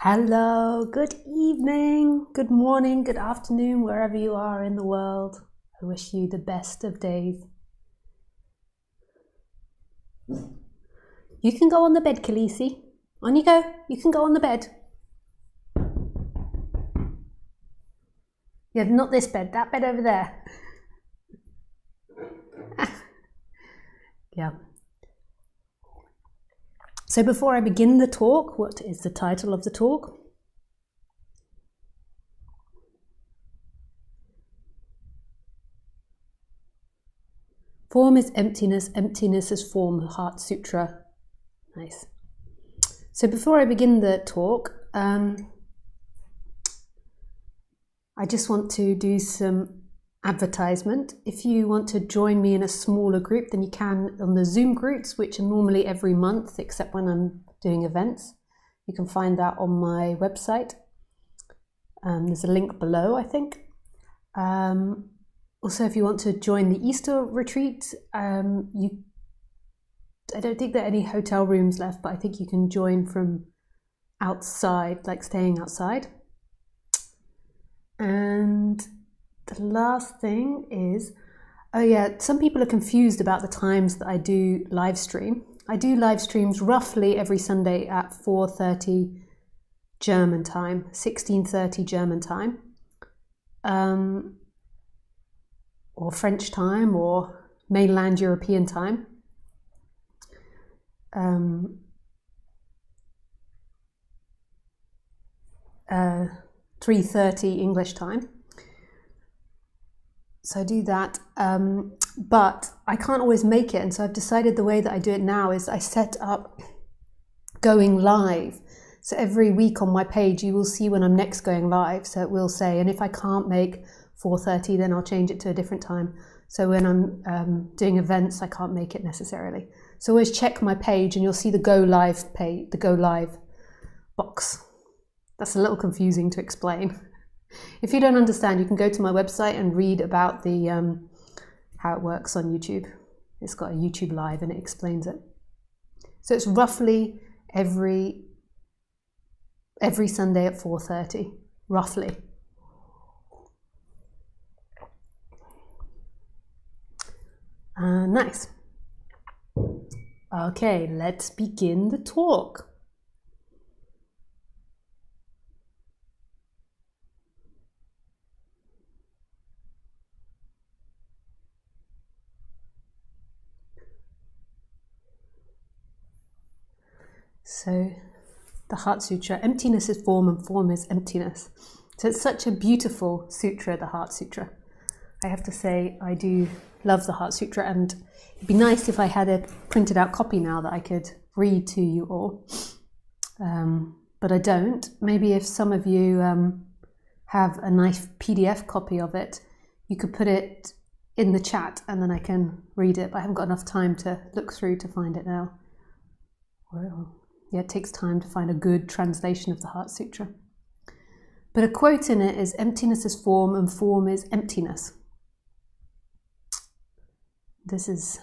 Hello, good evening, good morning, good afternoon, wherever you are in the world. I wish you the best of days. You can go on the bed, Khaleesi. On you go. You can go on the bed. Yeah, not this bed, that bed over there. Yeah. So before I begin the talk, what is the title of the talk? Form is emptiness, emptiness is form, Heart Sutra. Nice. So before I begin the talk, I just want to do some advertisement. If you want to join me in a smaller group, then you can on the Zoom groups, which are normally every month, except when I'm doing events. You can find that on my website. There's a link below, I think. Also, if you want to join the Easter retreat, I don't think there are any hotel rooms left, but I think you can join from outside, like staying outside. And the last thing is, some people are confused about the times that I do live stream. I do live streams roughly every Sunday at 4:30 German time, 16:30 German time, or French time, or mainland European time. 3:30 English time. So I do that, but I can't always make it, and so I've decided the way that I do it now is I set up going live. So every week on my page you will see when I'm next going live, so it will say, and if I can't make 4:30 then I'll change it to a different time. So when I'm doing events I can't make it necessarily. So always check my page and you'll see the go live page, the go live box. That's a little confusing to explain. If you don't understand, you can go to my website and read about the how it works on YouTube. It's got a YouTube Live and it explains it. So it's roughly every Sunday at 4:30, roughly. Nice. Okay, let's begin the talk. So, the Heart Sutra, emptiness is form and form is emptiness. So it's such a beautiful sutra, the Heart Sutra. I have to say, I do love the Heart Sutra, and it'd be nice if I had a printed out copy now that I could read to you all. But I don't. Maybe if some of you have a nice PDF copy of it, you could put it in the chat and then I can read it, but I haven't got enough time to look through to find it now. Yeah, it takes time to find a good translation of the Heart Sutra. But a quote in it is, emptiness is form and form is emptiness. This is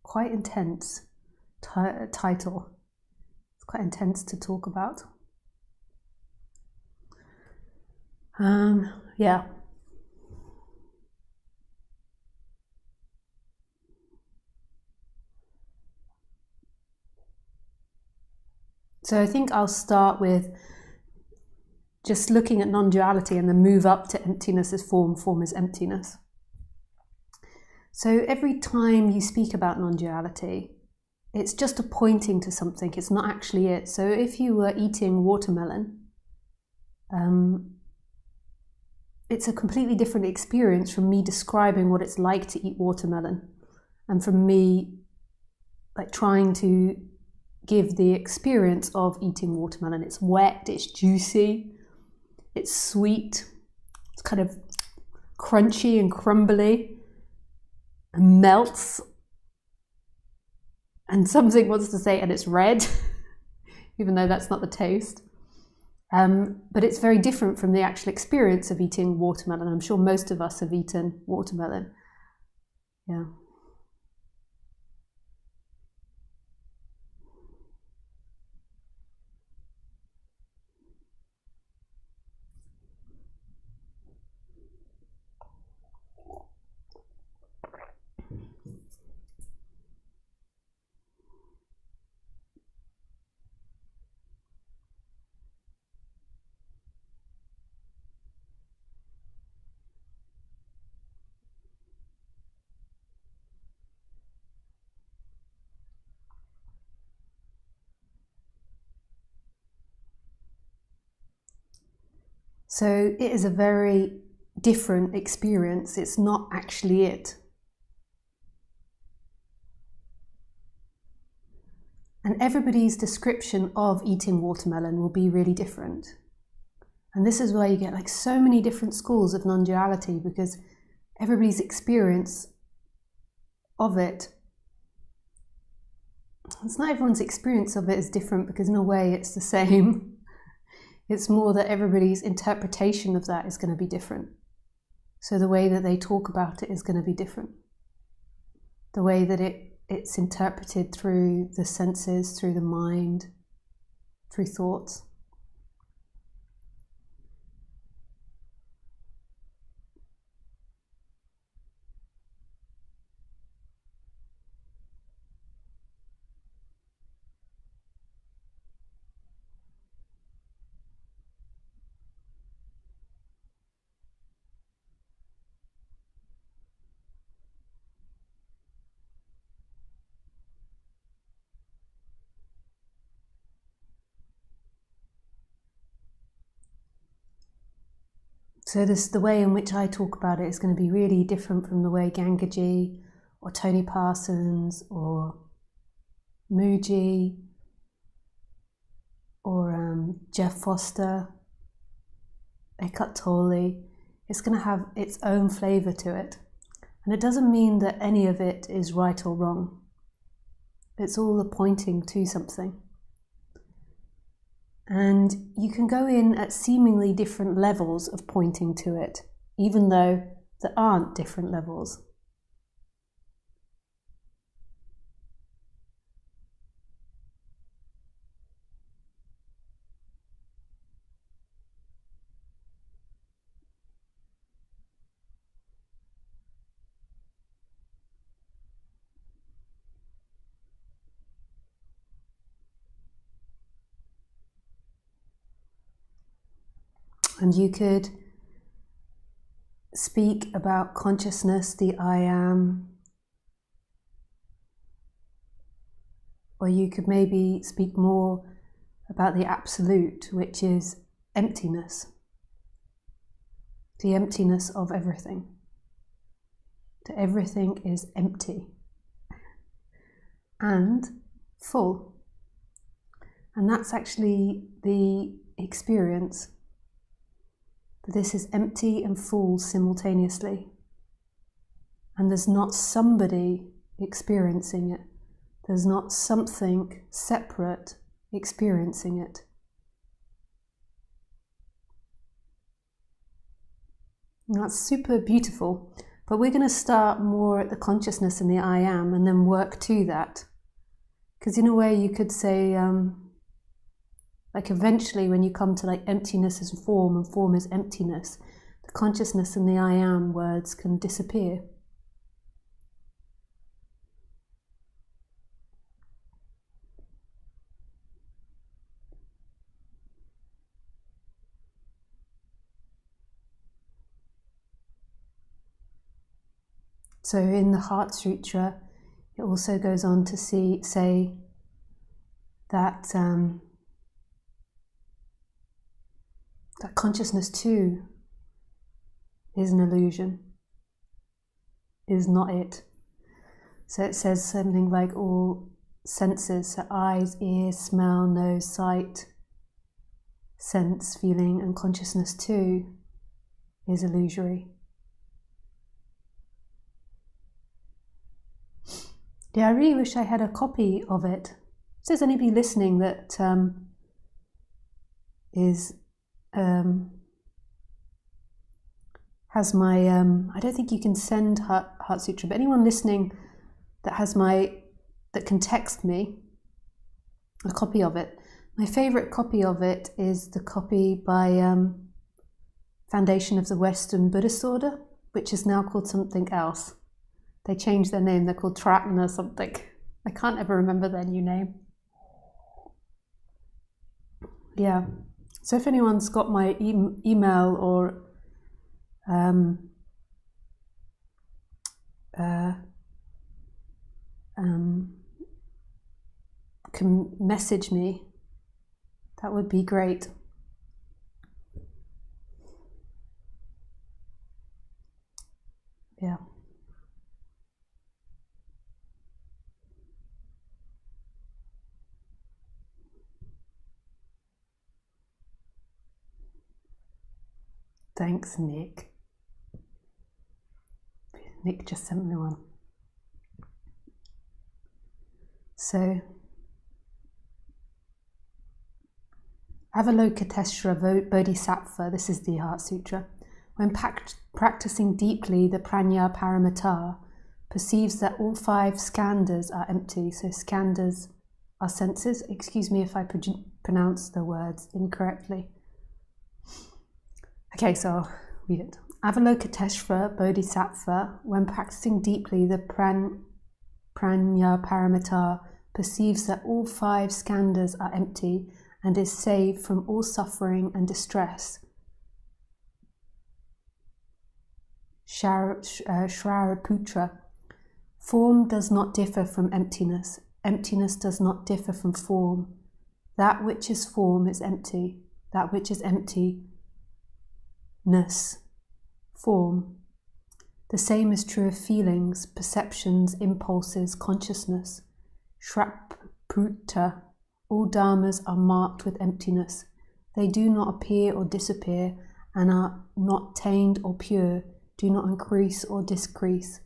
quite intense title. It's quite intense to talk about. Yeah. So I think I'll start with just looking at non-duality and then move up to emptiness is form, form is emptiness. So every time you speak about non-duality, it's just a pointing to something, it's not actually it. So if you were eating watermelon, it's a completely different experience from me describing what it's like to eat watermelon, and from me like trying to give the experience of eating watermelon. It's wet, it's juicy, it's sweet, it's kind of crunchy and crumbly, and melts, and something wants to say, and it's red, even though that's not the taste. But it's very different from the actual experience of eating watermelon. I'm sure most of us have eaten watermelon. Yeah. So it is a very different experience. It's not actually it. And everybody's description of eating watermelon will be really different. And this is why you get like so many different schools of non-duality, because everybody's experience of it, it's not everyone's experience of it is different, because in a way it's the same. It's more that everybody's interpretation of that is going to be different. So the way that they talk about it is going to be different. The way that it's interpreted through the senses, through the mind, through thoughts. So the way in which I talk about it is going to be really different from the way Gangaji or Tony Parsons or Muji or Jeff Foster, Eckhart Tolle. It's going to have its own flavour to it. And it doesn't mean that any of it is right or wrong. It's all pointing to something. And you can go in at seemingly different levels of pointing to it, even though there aren't different levels. And you could speak about consciousness, the I am, or you could maybe speak more about the absolute, which is emptiness, the emptiness of everything. That everything is empty and full. And that's actually the experience. That this is empty and full simultaneously. And there's not somebody experiencing it. There's not something separate experiencing it. And that's super beautiful. But we're going to start more at the consciousness and the I am, and then work to that. Because in a way you could say, like eventually when you come to like emptiness is form and form is emptiness, the consciousness and the I am words can disappear. So in the Heart Sutra, it also goes on to say that that consciousness too is an illusion, is not it. So it says something like all senses, so eyes, ears, smell, nose, sight, sense, feeling, and consciousness too is illusory. Yeah, I really wish I had a copy of it. If there's anybody listening that has my, I don't think you can send Heart Sutra, but anyone listening that can text me a copy of it. My favourite copy of it is the copy by Foundation of the Western Buddhist Order, which is now called something else. They changed their name, they're called Tratton or something. I can't ever remember their new name. Yeah, so if anyone's got my email or can message me, that would be great. Thanks, Nick. Nick just sent me one. So, Avalokiteshvara Bodhisattva, this is the Heart Sutra, when practicing deeply the Prajna Paramita, perceives that all 5 skandhas are empty. So skandhas are senses. Excuse me if I pronounce the words incorrectly. Okay, so I'll read it. Avalokiteshvara Bodhisattva, when practicing deeply the Prajna Paramita, perceives that all 5 skandhas are empty and is saved from all suffering and distress. Sharaputra. Form does not differ from emptiness. Emptiness does not differ from form. That which is form is empty. That which is emptiness, form. The same is true of feelings, perceptions, impulses, consciousness. Shraputra. All dharmas are marked with emptiness. They do not appear or disappear and are not tainted or pure, do not increase or decrease.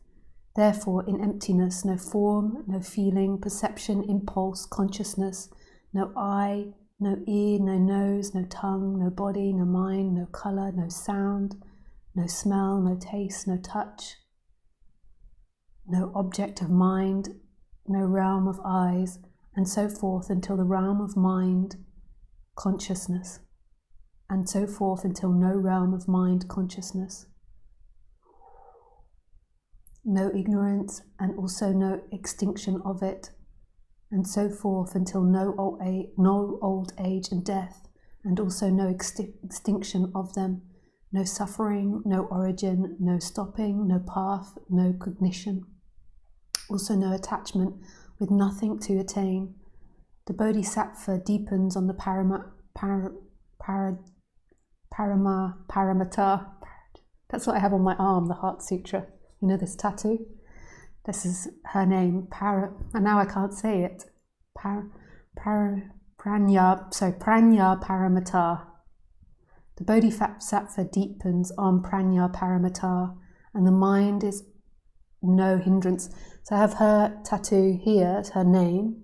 Therefore, in emptiness, no form, no feeling, perception, impulse, consciousness, no eye, no ear, no nose, no tongue, no body, no mind, no colour, no sound, no smell, no taste, no touch, no object of mind, no realm of eyes, and so forth until the realm of mind, consciousness, and so forth until no realm of mind, consciousness. No ignorance and also no extinction of it, and so forth until no old age and death, and also no extinction of them, no suffering, no origin, no stopping, no path, no cognition, also no attachment with nothing to attain. The Bodhisattva deepens on the Paramita. That's what I have on my arm, the Heart Sutra. You know this tattoo? This is her name, and now I can't say it. Prajna Paramita. The Bodhisattva deepens on Prajna Paramita, and the mind is no hindrance. So I have her tattoo here, her name.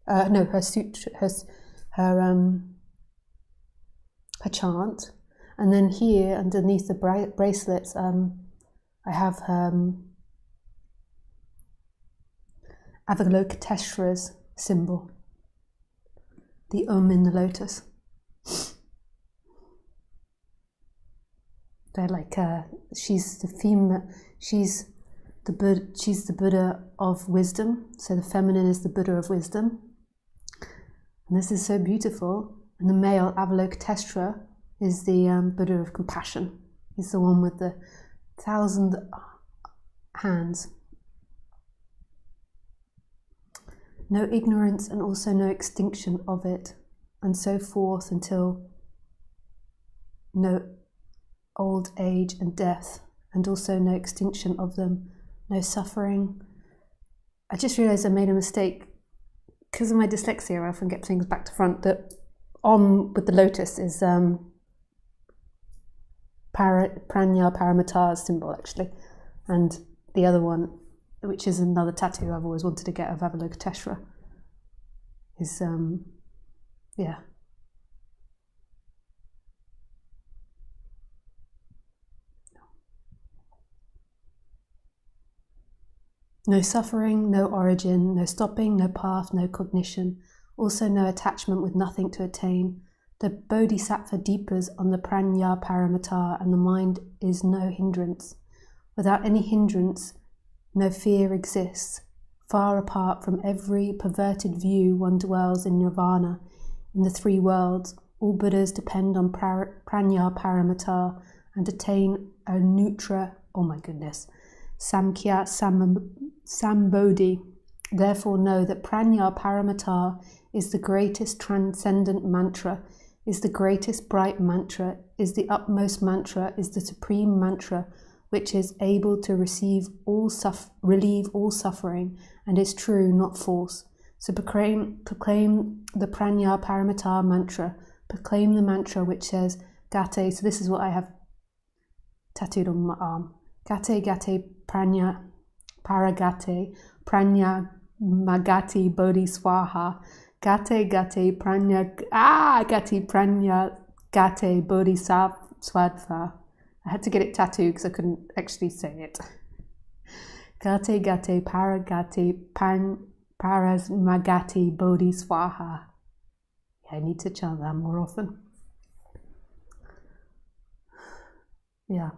Her sutra, her chant, and then here underneath the bracelets, I have Avalokiteshvara's symbol, the in the lotus. They're like she's the female. She's the Buddha of wisdom. So the feminine is the Buddha of wisdom, and this is so beautiful. And the male Avalokiteshvara is the Buddha of compassion. He's the one with the 1,000 hands. No ignorance and also no extinction of it, and so forth until no old age and death, and also no extinction of them, no suffering. I just realised I made a mistake. Because of my dyslexia, I often get things back to front. That on with the lotus is Prajna Paramita's symbol, actually, and the other one, which is another tattoo I've always wanted to get of Avalokiteshvara, is no suffering, no origin, no stopping, no path, no cognition, also no attachment with nothing to attain. The Bodhisattva deepens on the Prajna Paramita, and the mind is no hindrance. Without any hindrance, no fear exists. Far apart from every perverted view, one dwells in nirvana, in the 3 worlds. All Buddhas depend on Prajna Paramita and attain a Nutra, Samkhya Sambodhi. Therefore know that Prajna Paramita is the greatest transcendent mantra, is the greatest bright mantra, is the utmost mantra, is the supreme mantra, which is able to relieve all suffering, and is true, not false. So proclaim the Prajna Paramita mantra. Proclaim the mantra which says Gate. So this is what I have tattooed on my arm. Gate Gate Pranya Paragate Pranya Magati Bodhi Swaha. Gate Gate Pranya Gati Pranya Gate Bodhi Swadva. I had to get it tattooed because I couldn't actually say it. Gate Gate Paragate Parasmagati Bodhi Swaha. Yeah, I need to chant that more often. Yeah.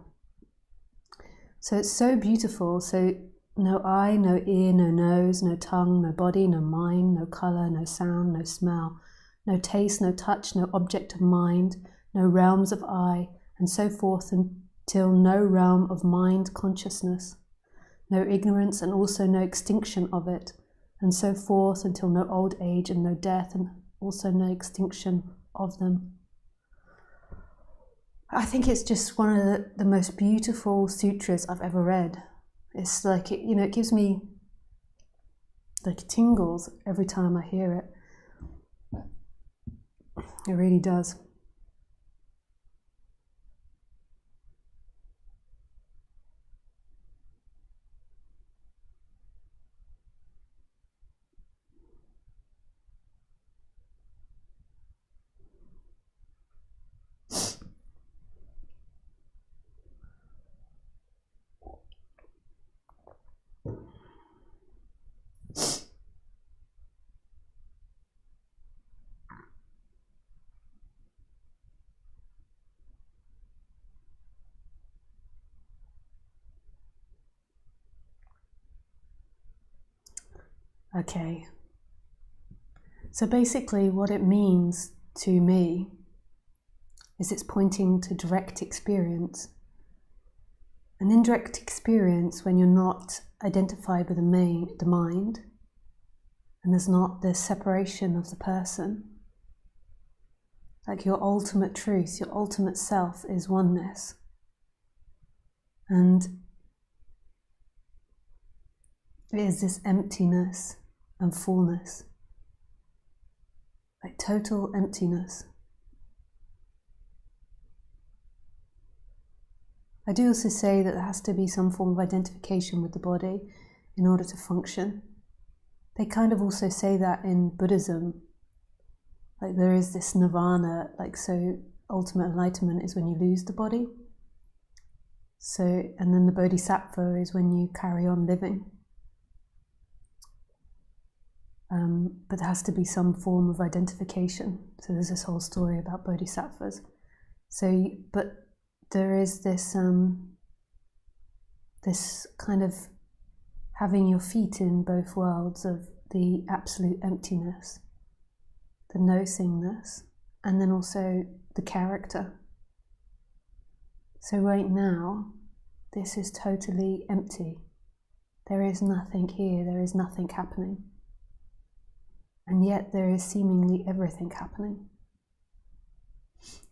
So it's so beautiful. So no eye, no ear, no nose, no tongue, no body, no mind, no color, no sound, no smell, no taste, no touch, no object of mind, no realms of eye, and so forth until no realm of mind consciousness, no ignorance and also no extinction of it, and so forth until no old age and no death and also no extinction of them. I think it's just one of the most beautiful sutras I've ever read. It's like, it gives me like tingles every time I hear it. It really does. Okay. So basically what it means to me is it's pointing to direct experience. An indirect experience when you're not identified with the mind, and there's not this separation of the person. Like your ultimate truth, your ultimate self is oneness. And it is this emptiness and fullness, like total emptiness. I do also say that there has to be some form of identification with the body in order to function. They kind of also say that in Buddhism, like there is this nirvana, like so ultimate enlightenment is when you lose the body. So, and then the bodhisattva is when you carry on living. But there has to be some form of identification. So there's this whole story about bodhisattvas. So, but there is this this kind of having your feet in both worlds of the absolute emptiness, the no-thingness, and then also the character. So right now, this is totally empty. There is nothing here, there is nothing happening. And yet there is seemingly everything happening.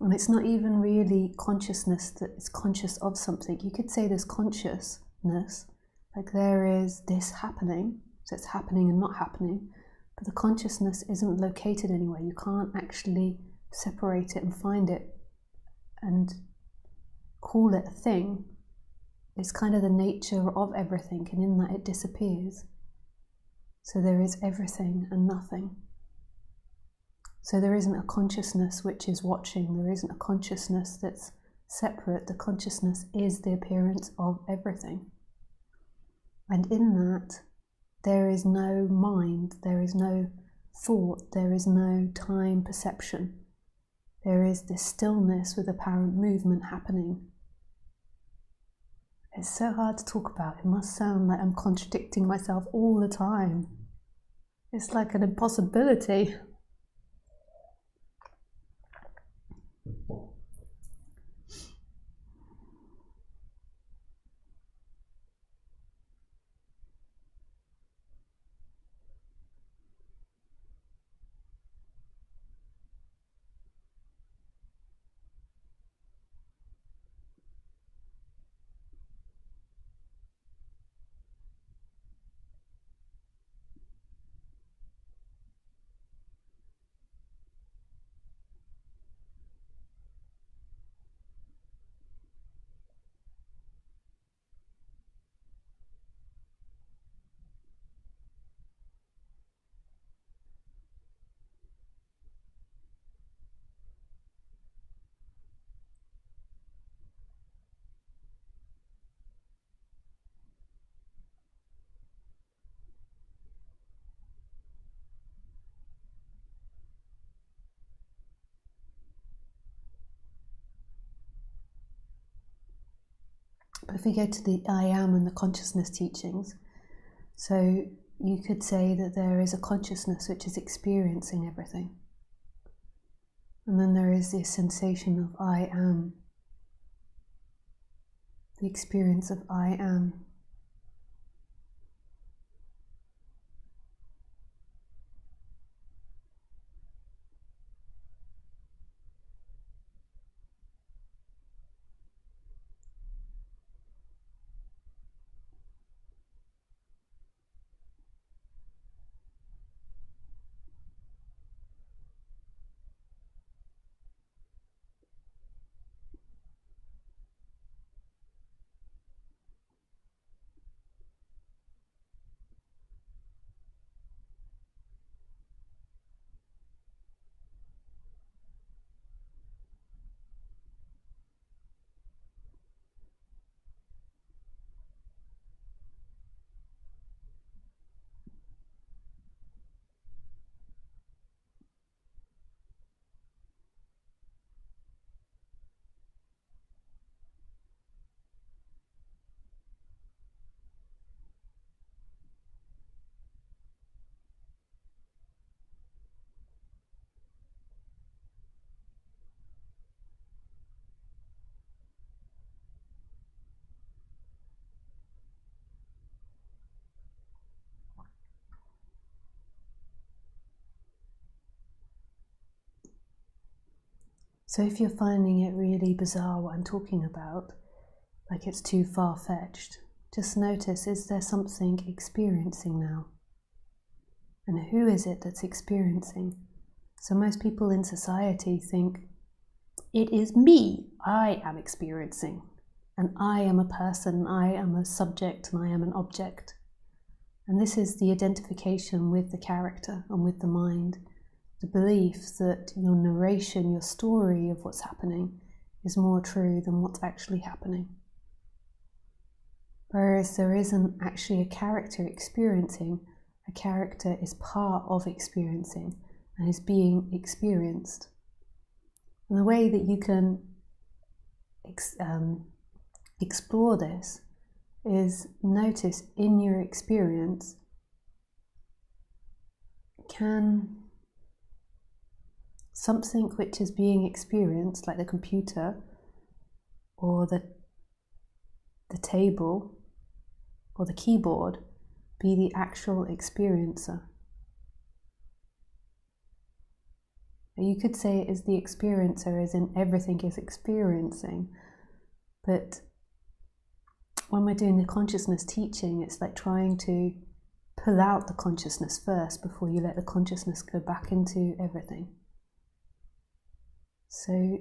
And it's not even really consciousness that is conscious of something. You could say there's consciousness, like there is this happening, so it's happening and not happening, but the consciousness isn't located anywhere. You can't actually separate it and find it and call it a thing. It's kind of the nature of everything, and in that it disappears. So there is everything and nothing. So there isn't a consciousness which is watching, there isn't a consciousness that's separate. The consciousness is the appearance of everything. And in that, there is no mind, there is no thought, there is no time perception. There is this stillness with apparent movement happening. It's so hard to talk about. It must sound like I'm contradicting myself all the time. It's like an impossibility. If we go to the I am and the consciousness teachings, so you could say that there is a consciousness which is experiencing everything. And then there is this sensation of I am, the experience of I am. So if you're finding it really bizarre what I'm talking about, like it's too far-fetched, just notice, is there something experiencing now? And who is it that's experiencing? So most people in society think, it is me, I am experiencing, and I am a person, I am a subject, and I am an object. And this is the identification with the character and with the mind. The belief that your narration, your story of what's happening is more true than what's actually happening. Whereas there isn't actually a character experiencing, a character is part of experiencing and is being experienced. And the way that you can explore this is notice in your experience, can something which is being experienced, like the computer or the table or the keyboard, be the actual experiencer? You could say it is the experiencer as in everything is experiencing, but when we're doing the consciousness teaching, it's like trying to pull out the consciousness first before you let the consciousness go back into everything. So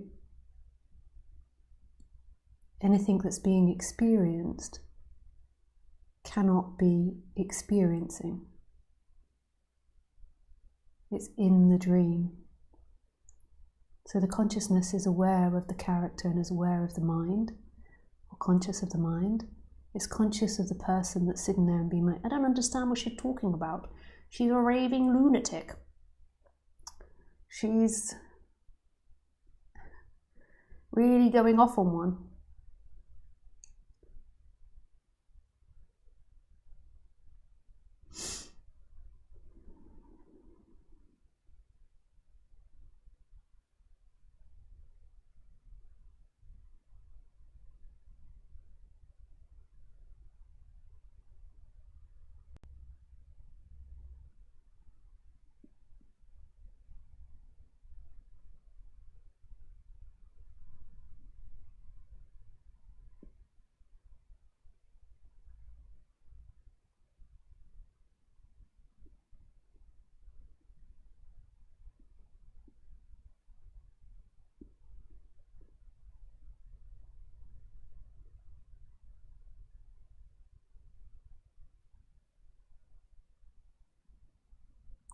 anything that's being experienced cannot be experiencing. It's in the dream. So the consciousness is aware of the character and is aware of the mind, or conscious of the mind. It's conscious of the person that's sitting there and being like, I don't understand what she's talking about. She's a raving lunatic. She's really going off on one.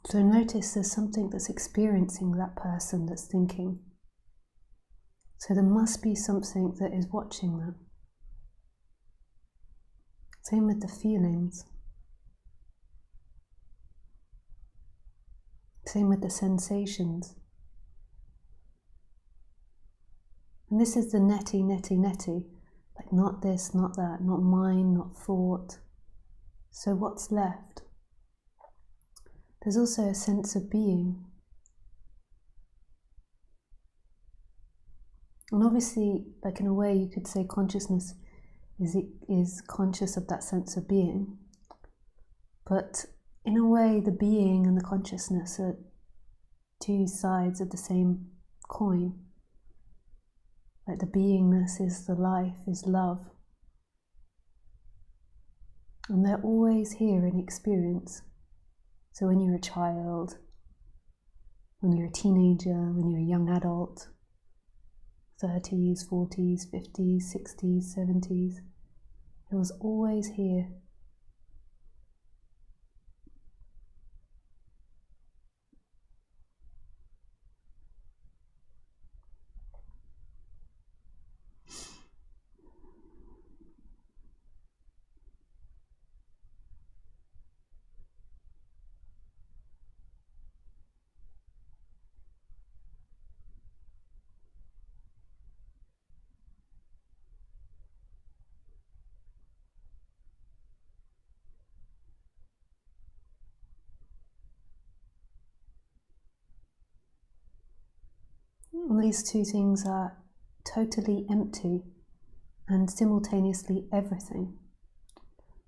So notice there's something that's experiencing that person that's thinking. So there must be something that is watching that. Same with the feelings. Same with the sensations. And this is the netty. Like not this, not that, not mind, not thought. So what's left? There's also a sense of being. And obviously, like in a way you could say consciousness is conscious of that sense of being. But in a way, the being and the consciousness are two sides of the same coin. Like the beingness is the life, is love. And they're always here in experience. So when you're a child, when you're a teenager, when you're a young adult, 30s, 40s, 50s, 60s, 70s, it was always here. And these two things are totally empty and simultaneously everything.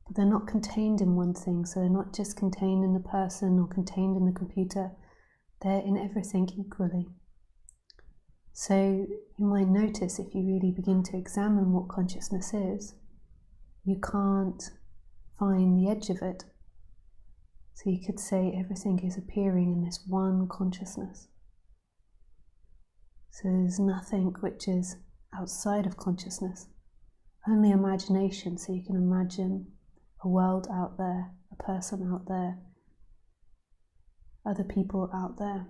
But they're not contained in one thing, so they're not just contained in the person or contained in the computer, they're in everything equally. So you might notice if you really begin to examine what consciousness is, you can't find the edge of it. So you could say everything is appearing in this one consciousness. So there's nothing which is outside of consciousness, only imagination. So you can imagine a world out there, a person out there, other people out there.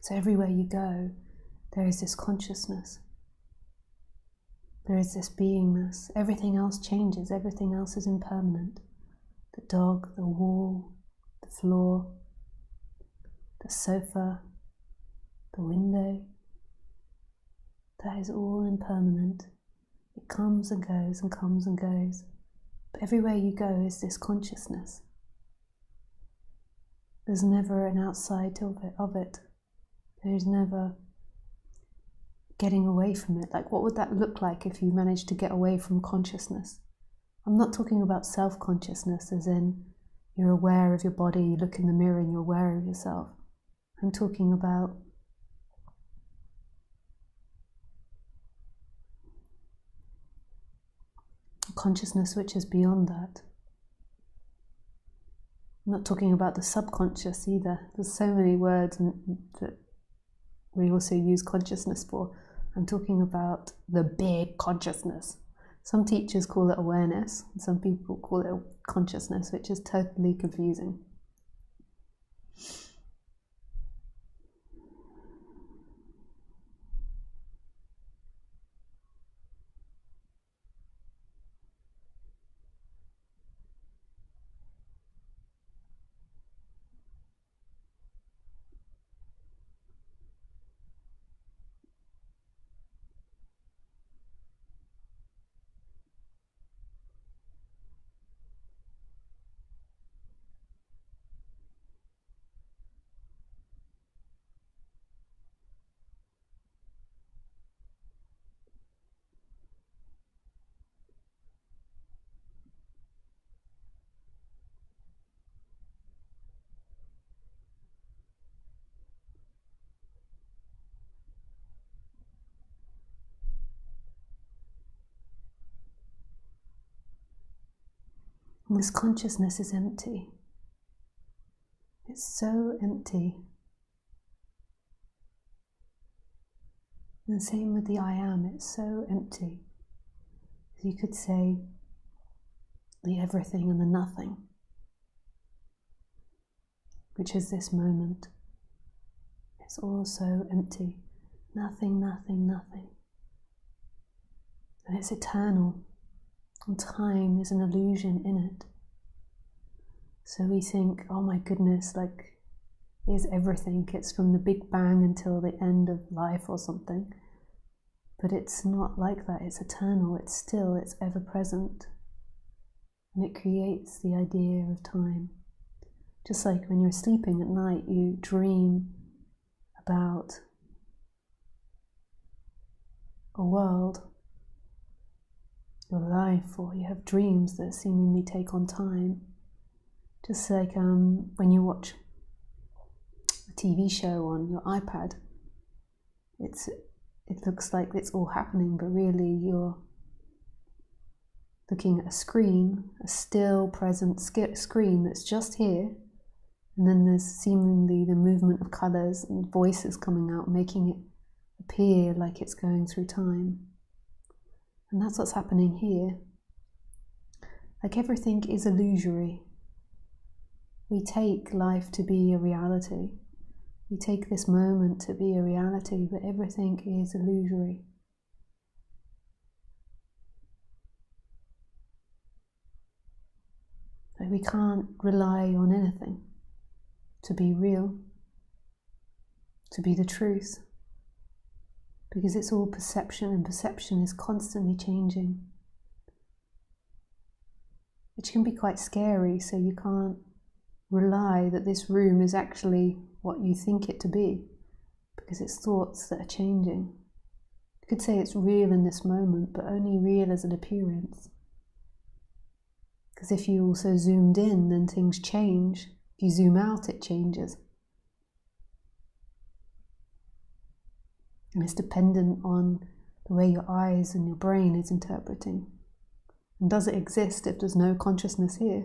So everywhere you go, there is this consciousness. There is this beingness. Everything else changes. Everything else is impermanent. The dog, the wall, the floor, the sofa, the window. That is all impermanent. It comes and goes and comes and goes. But everywhere you go is this consciousness. There's never an outside of it. There's never getting away from it. Like, what would that look like if you managed to get away from consciousness? I'm not talking about self-consciousness as in you're aware of your body, you look in the mirror and you're aware of yourself. I'm talking about consciousness which is beyond that. I'm not talking about the subconscious either. There's so many words that we also use consciousness for. I'm talking about the big consciousness. Some teachers call it awareness, and some people call it consciousness, which is totally confusing. This consciousness is empty. It's so empty. And the same with the I am, it's so empty. You could say the everything and the nothing, which is this moment. It's all so empty. Nothing, nothing, nothing. And it's eternal. And time is an illusion in it. So we think, oh my goodness, like, is everything. It's from the Big Bang until the end of life or something. But it's not like that. It's eternal. It's still, it's ever present. And it creates the idea of time. Just like when you're sleeping at night, you dream about a world, your life, or you have dreams that seemingly take on time. Just like when you watch a TV show on your iPad, it looks like it's all happening, but really you're looking at a screen, a still present screen that's just here, and then there's seemingly the movement of colours and voices coming out, making it appear like it's going through time. And that's what's happening here. Like everything is illusory. We take life to be a reality. We take this moment to be a reality, but everything is illusory. Like we can't rely on anything to be real, to be the truth, because it's all perception, and perception is constantly changing, which can be quite scary. So you can't rely that this room is actually what you think it to be, because it's thoughts that are changing. You could say it's real in this moment, but only real as an appearance. Because if you also zoomed in, then things change. If you zoom out, it changes. And it's dependent on the way your eyes and your brain is interpreting. And does it exist if there's no consciousness here?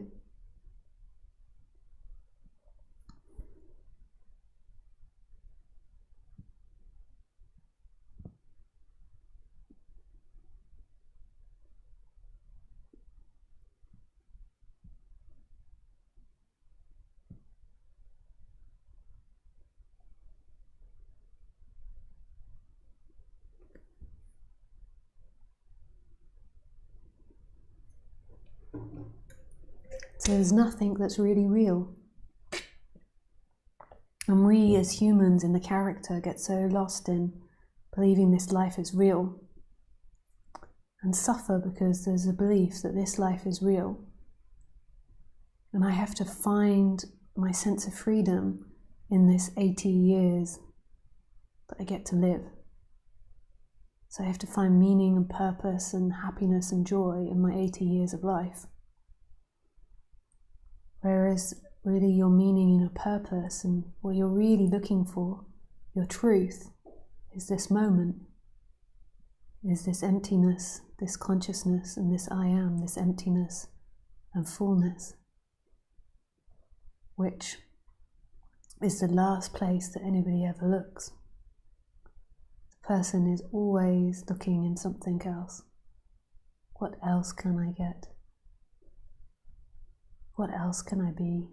So there's nothing that's really real. And we as humans in the character get so lost in believing this life is real and suffer because there's a belief that this life is real. And I have to find my sense of freedom in this 80 years that I get to live. So I have to find meaning and purpose and happiness and joy in my 80 years of life. Whereas really your meaning and your purpose and what you're really looking for, your truth, is this moment, is this emptiness, this consciousness, and this I am, this emptiness and fullness, which is the last place that anybody ever looks. The person is always looking in something else. What else can I get? What else can I be?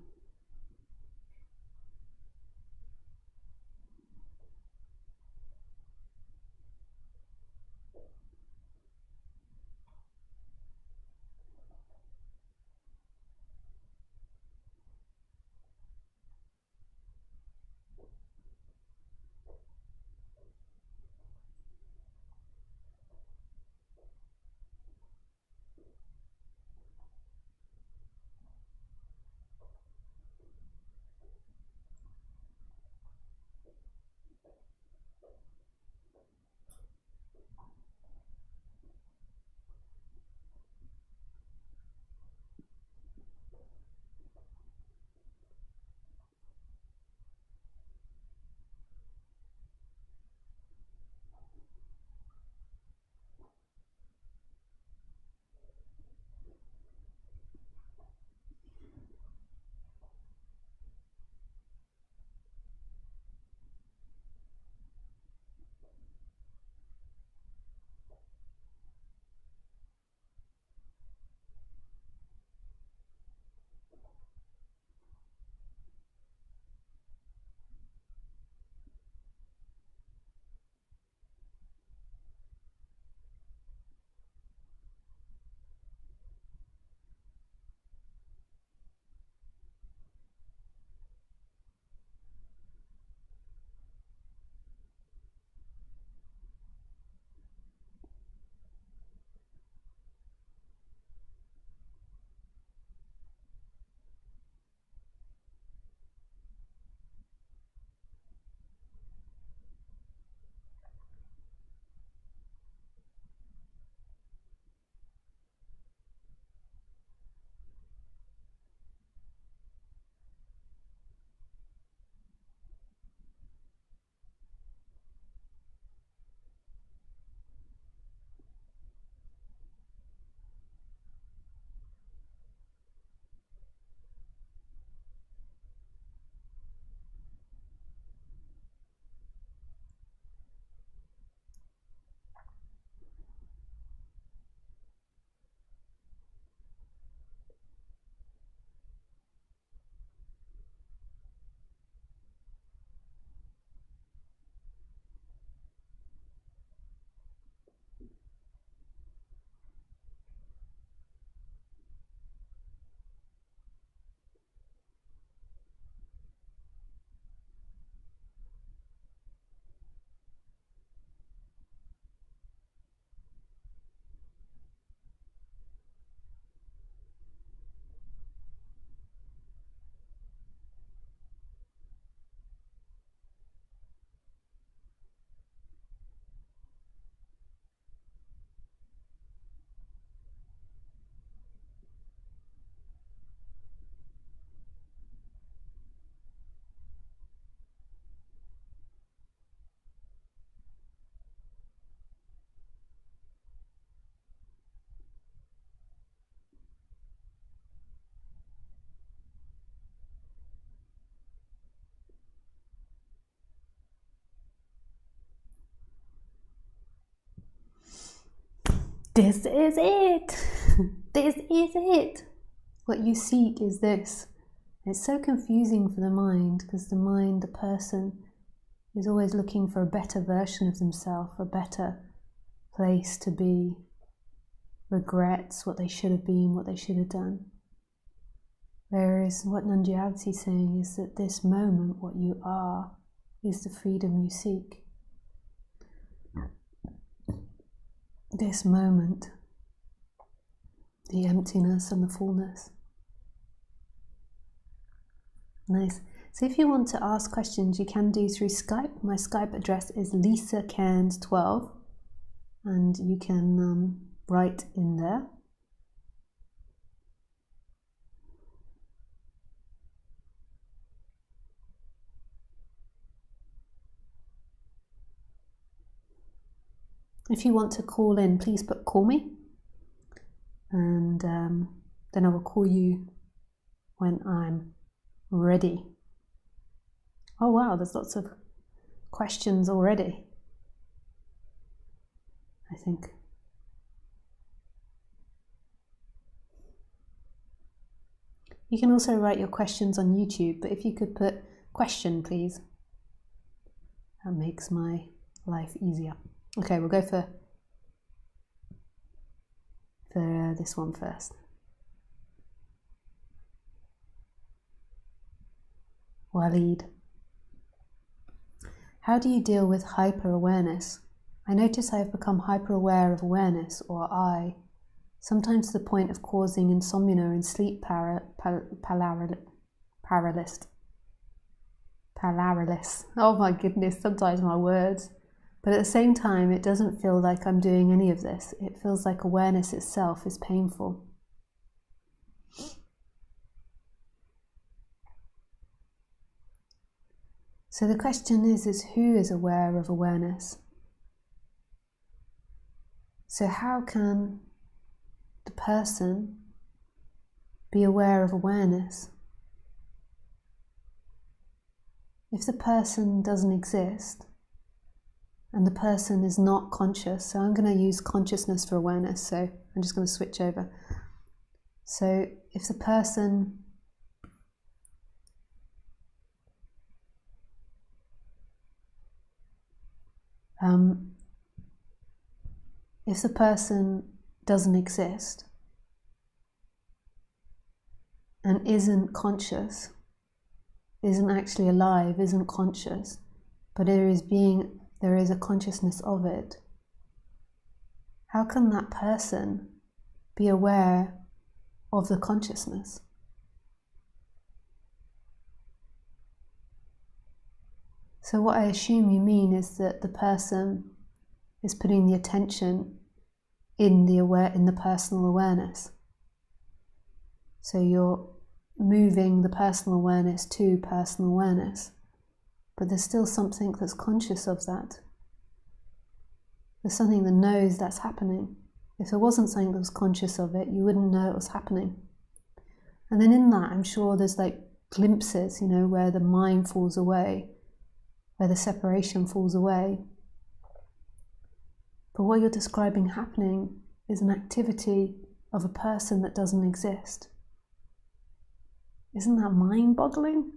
this is it. This is it. What you seek is this. It's so confusing for the mind, because the mind, the person, is always looking for a better version of themselves, a better place to be, regrets what they should have been, what they should have done. Whereas what non-duality is saying is that this moment, what you are, is the freedom you seek. This moment, the emptiness and the fullness. Nice. So if you want to ask questions, you can do through Skype. My Skype address is LisaCairns12, and you can write in there. If you want to call in, please call me, and then I will call you when I'm ready. Oh wow, there's lots of questions already, I think. You can also write your questions on YouTube, but if you could put question, please. That makes my life easier. Okay, we'll go for this one first. Waleed. How do you deal with hyper-awareness? I notice I have become hyper-aware of awareness, or I, sometimes to the point of causing insomnia and sleep paralysis. Oh my goodness, sometimes my words. But at the same time, it doesn't feel like I'm doing any of this. It feels like awareness itself is painful. So the question is who is aware of awareness? So how can the person be aware of awareness? If the person doesn't exist, and the person is not conscious, so I'm going to use consciousness for awareness, so I'm just going to switch over. So if the person doesn't exist and isn't conscious, isn't actually alive, isn't conscious, but there is a consciousness of it, how can that person be aware of the consciousness? So what I assume you mean is that the person is putting the attention in the personal awareness. So you're moving the personal awareness to personal awareness, but there's still something that's conscious of that. There's something that knows that's happening. If there wasn't something that was conscious of it, you wouldn't know it was happening. And then in that, I'm sure there's like glimpses, where the mind falls away, where the separation falls away. But what you're describing happening is an activity of a person that doesn't exist. Isn't that mind-boggling?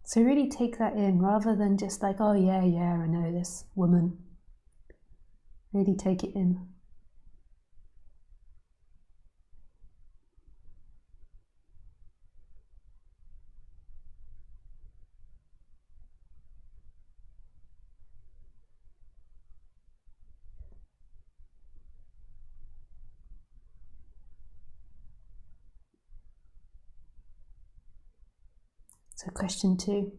So really take that in, rather than just like, oh yeah, I know this woman. Really take it in. So question 2.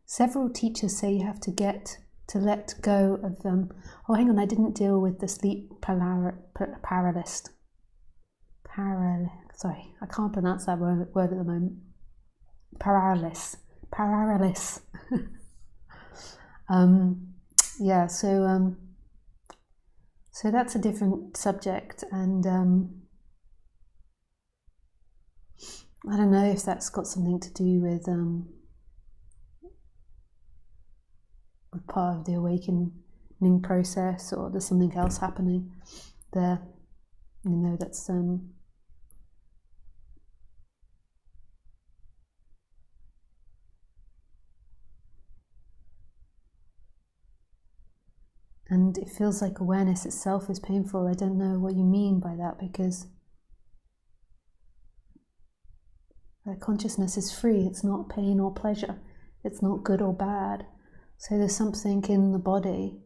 Several teachers say you have to let go of them. Oh, hang on, I didn't deal with the sleep paralysis. Sorry, I can't pronounce that word at the moment. Paralysis. Yeah, so that's a different subject, and I don't know if that's got something to do with part of the awakened learning process, or there's something else happening there, that's and it feels like awareness itself is painful. I don't know what you mean by that, because consciousness is free. It's not pain or pleasure. It's not good or bad. So there's something in the body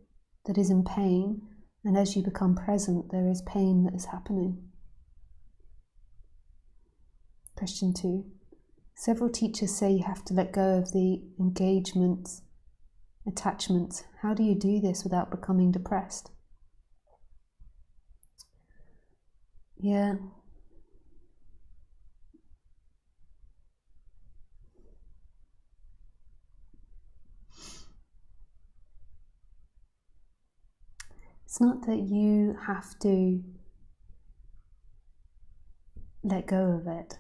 that is in pain, and as you become present, there is pain that is happening. Question 2. Several teachers say you have to let go of the engagements, attachments. How do you do this without becoming depressed? Yeah. It's not that you have to let go of it,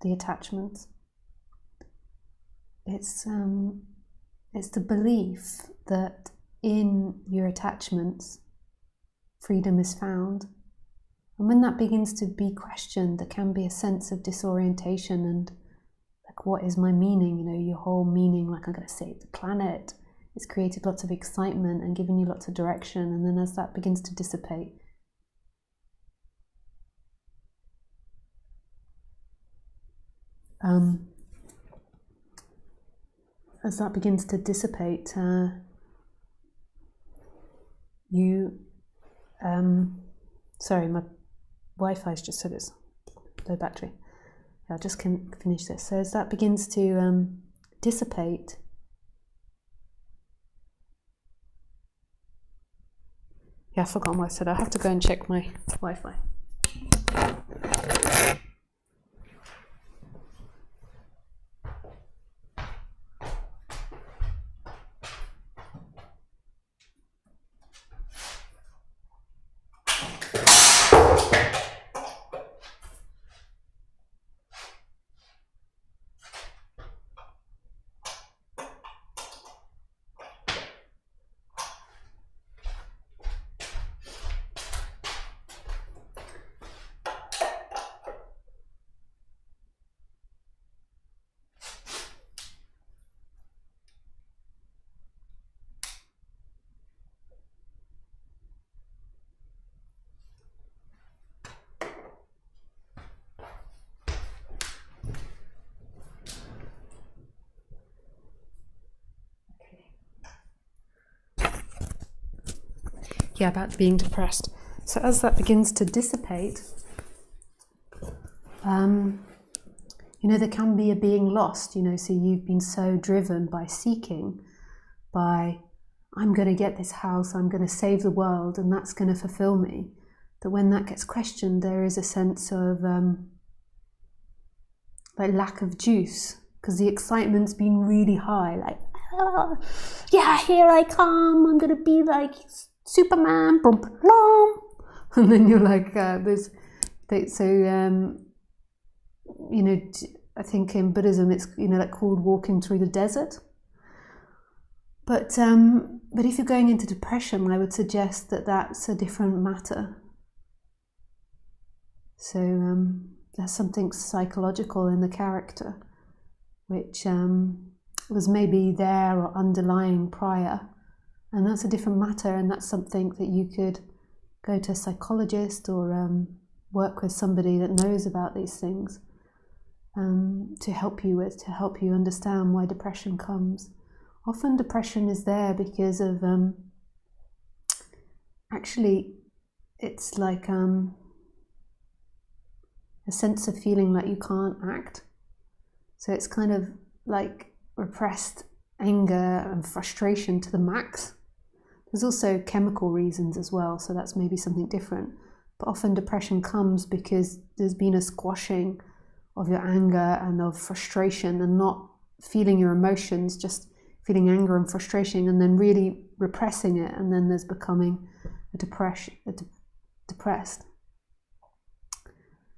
the attachments. It's the belief that in your attachments, freedom is found. And when that begins to be questioned, there can be a sense of disorientation and like, what is my meaning? Your whole meaning, like, I'm going to save the planet. It's created lots of excitement and given you lots of direction. And then as that begins to dissipate, sorry, my Wi-Fi's just said it's low battery. I just can finish this. So as that begins to dissipate, yeah, I've forgotten what I said. I have to go and check my Wi-Fi. Yeah, about being depressed. So as that begins to dissipate, there can be a being lost, so you've been so driven by seeking, by, I'm going to get this house, I'm going to save the world, and that's going to fulfill me, that when that gets questioned, there is a sense of like lack of juice, because the excitement's been really high, like, yeah, here I come, I'm going to be like Superman, boom, boom. And then you're like, I think in Buddhism it's like called walking through the desert. But if you're going into depression, I would suggest that that's a different matter. So there's something psychological in the character, which was maybe there or underlying prior. And that's a different matter, and that's something that you could go to a psychologist or work with somebody that knows about these things to help you understand why depression comes. Often depression is there because of, actually, it's like a sense of feeling like you can't act. So it's kind of like repressed anger and frustration to the max. There's also chemical reasons as well, so that's maybe something different. But often depression comes because there's been a squashing of your anger and of frustration, and not feeling your emotions, just feeling anger and frustration, and then really repressing it, and then there's becoming depressed.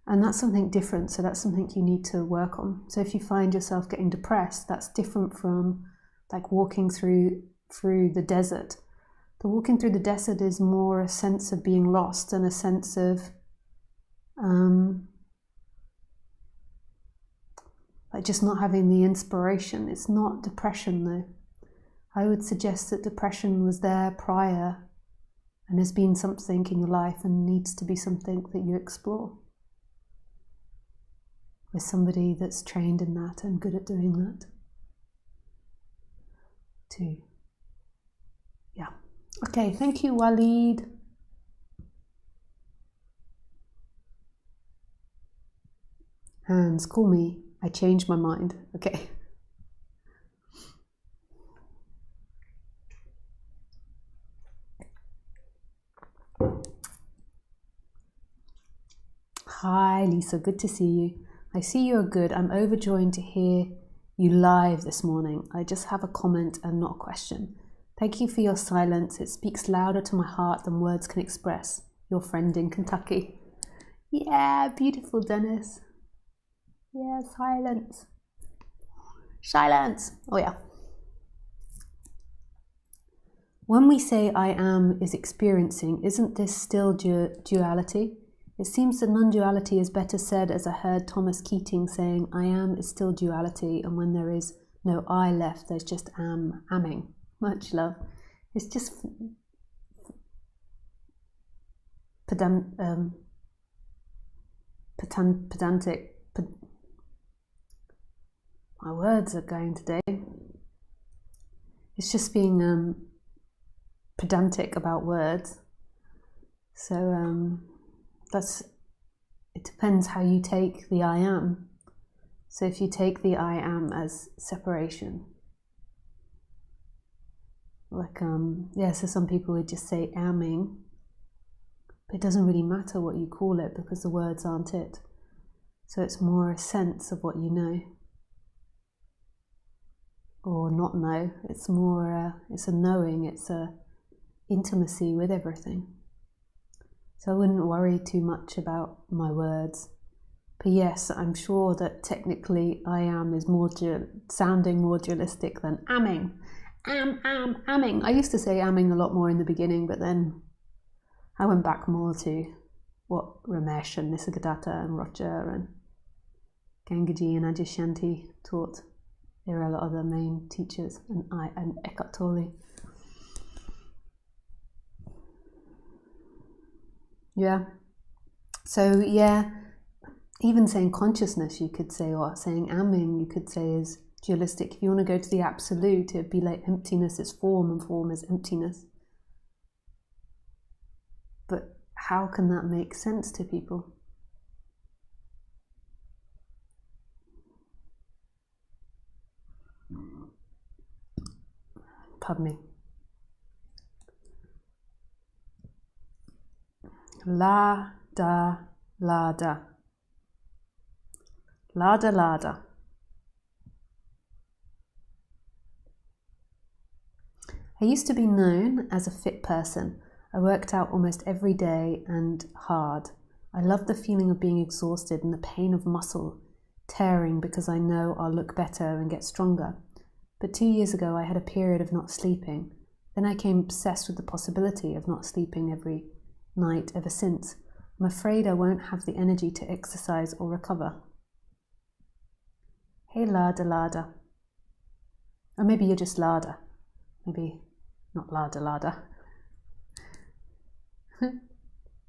And that's something different, so that's something you need to work on. So if you find yourself getting depressed, that's different from like walking through through the desert. The walking through the desert is more a sense of being lost and a sense of like just not having the inspiration. It's not depression though. I would suggest that depression was there prior and has been something in your life and needs to be something that you explore with somebody that's trained in that and good at doing that too. Yeah. Okay, thank you, Walid. Hands, call me. I changed my mind. Okay. Hi, Lisa. Good to see you. I see you are good. I'm overjoyed to hear you live this morning. I just have a comment and not a question. Thank you for your silence. It speaks louder to my heart than words can express. Your friend in Kentucky. Yeah, beautiful, Dennis. Yeah, silence. Silence. Oh, yeah. When we say I am is experiencing, isn't this still duality? It seems that non-duality is better said, as I heard Thomas Keating saying, I am is still duality, and when there is no I left, there's just amming. Much love. It's just pedantic. My words are going today. It's just being pedantic about words. So it depends how you take the I am. So if you take the I am as separation, like so some people would just say amming, but it doesn't really matter what you call it because the words aren't it. So it's more a sense of what you know or not know. It's more it's a knowing, it's a intimacy with everything. So I wouldn't worry too much about my words. But yes, I'm sure that technically I am is more sounding more dualistic than amming. Amming. I used to say amming a lot more in the beginning, but then I went back more to what Ramesh and Nisargadatta and Roger and Gangaji and Adyashanti taught. They were a lot of the main teachers, and Eckhart Tolle. Yeah. So yeah, even saying consciousness, you could say, or saying amming, you could say is dualistic. If you want to go to the absolute, it would be like emptiness is form and form is emptiness. But how can that make sense to people? Pardon me. La da la da. La da la da. I used to be known as a fit person. I worked out almost every day and hard. I love the feeling of being exhausted and the pain of muscle tearing because I know I'll look better and get stronger. But 2 years ago I had a period of not sleeping. Then I became obsessed with the possibility of not sleeping every night ever since. I'm afraid I won't have the energy to exercise or recover. Hey Lada Lada. Or maybe you're just Lada. Maybe not Lada Lada.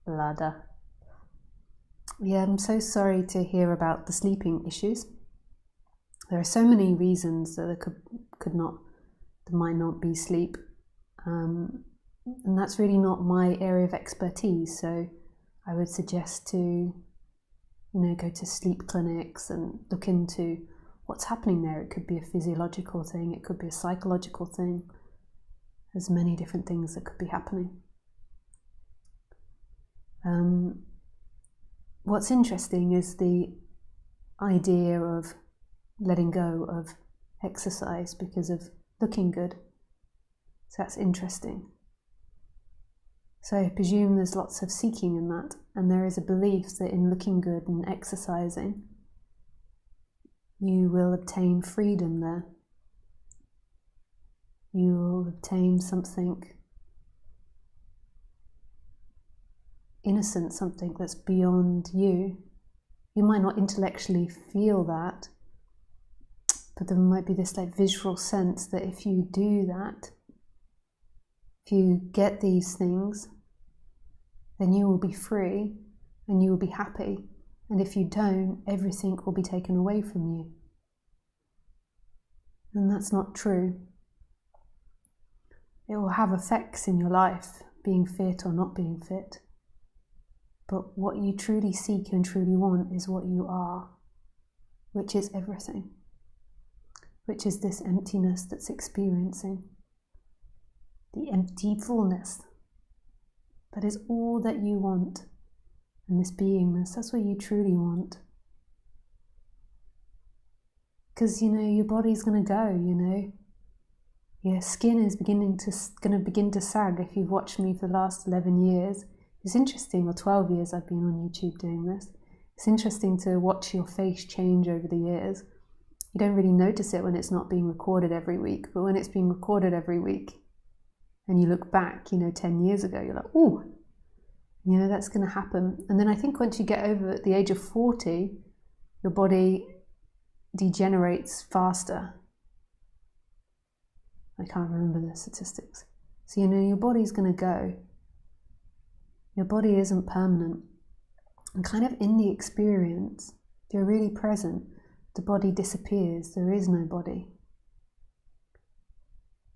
Lada. Yeah, I'm so sorry to hear about the sleeping issues. There are so many reasons that there might not be sleep. And that's really not my area of expertise. So I would suggest to, go to sleep clinics and look into what's happening there. It could be a physiological thing. It could be a psychological thing. There's many different things that could be happening. What's interesting is the idea of letting go of exercise because of looking good. So that's interesting. So I presume there's lots of seeking in that, and there is a belief that in looking good and exercising, you will obtain freedom there. you'll obtain something innocent, something that's beyond you. You might not intellectually feel that, but there might be this like visual sense that if you do that, if you get these things, then you will be free and you will be happy. And if you don't, everything will be taken away from you. And that's not true. It will have effects in your life, being fit or not being fit. But what you truly seek and truly want is what you are, which is everything, which is this emptiness that's experiencing, the empty fullness. That is all that you want. And this beingness, that's what you truly want. Because, your body's going to go, Your skin is going to begin to sag. If you've watched me for the last 11 years, it's interesting, or 12 years I've been on YouTube doing this. It's interesting to watch your face change over the years. You don't really notice it when it's not being recorded every week, but when it's being recorded every week, and you look back, 10 years ago, you're like, ooh, that's going to happen. And then I think once you get over at the age of 40, your body degenerates faster. I can't remember the statistics. So, your body's going to go. Your body isn't permanent. And kind of in the experience, if you're really present, the body disappears. There is no body.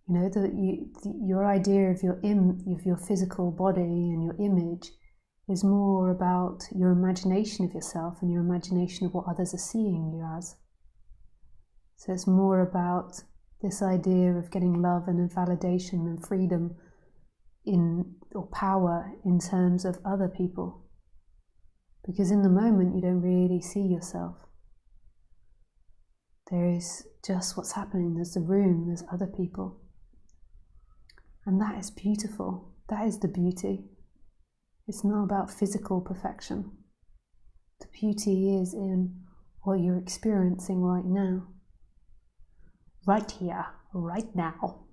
Your idea of your physical body and your image is more about your imagination of yourself and your imagination of what others are seeing you as. So it's more about this idea of getting love and validation and freedom or power in terms of other people. Because in the moment you don't really see yourself. There is just what's happening. There's the room, there's other people. And that is beautiful. That is the beauty. It's not about physical perfection. The beauty is in what you're experiencing right now. Right here, right now.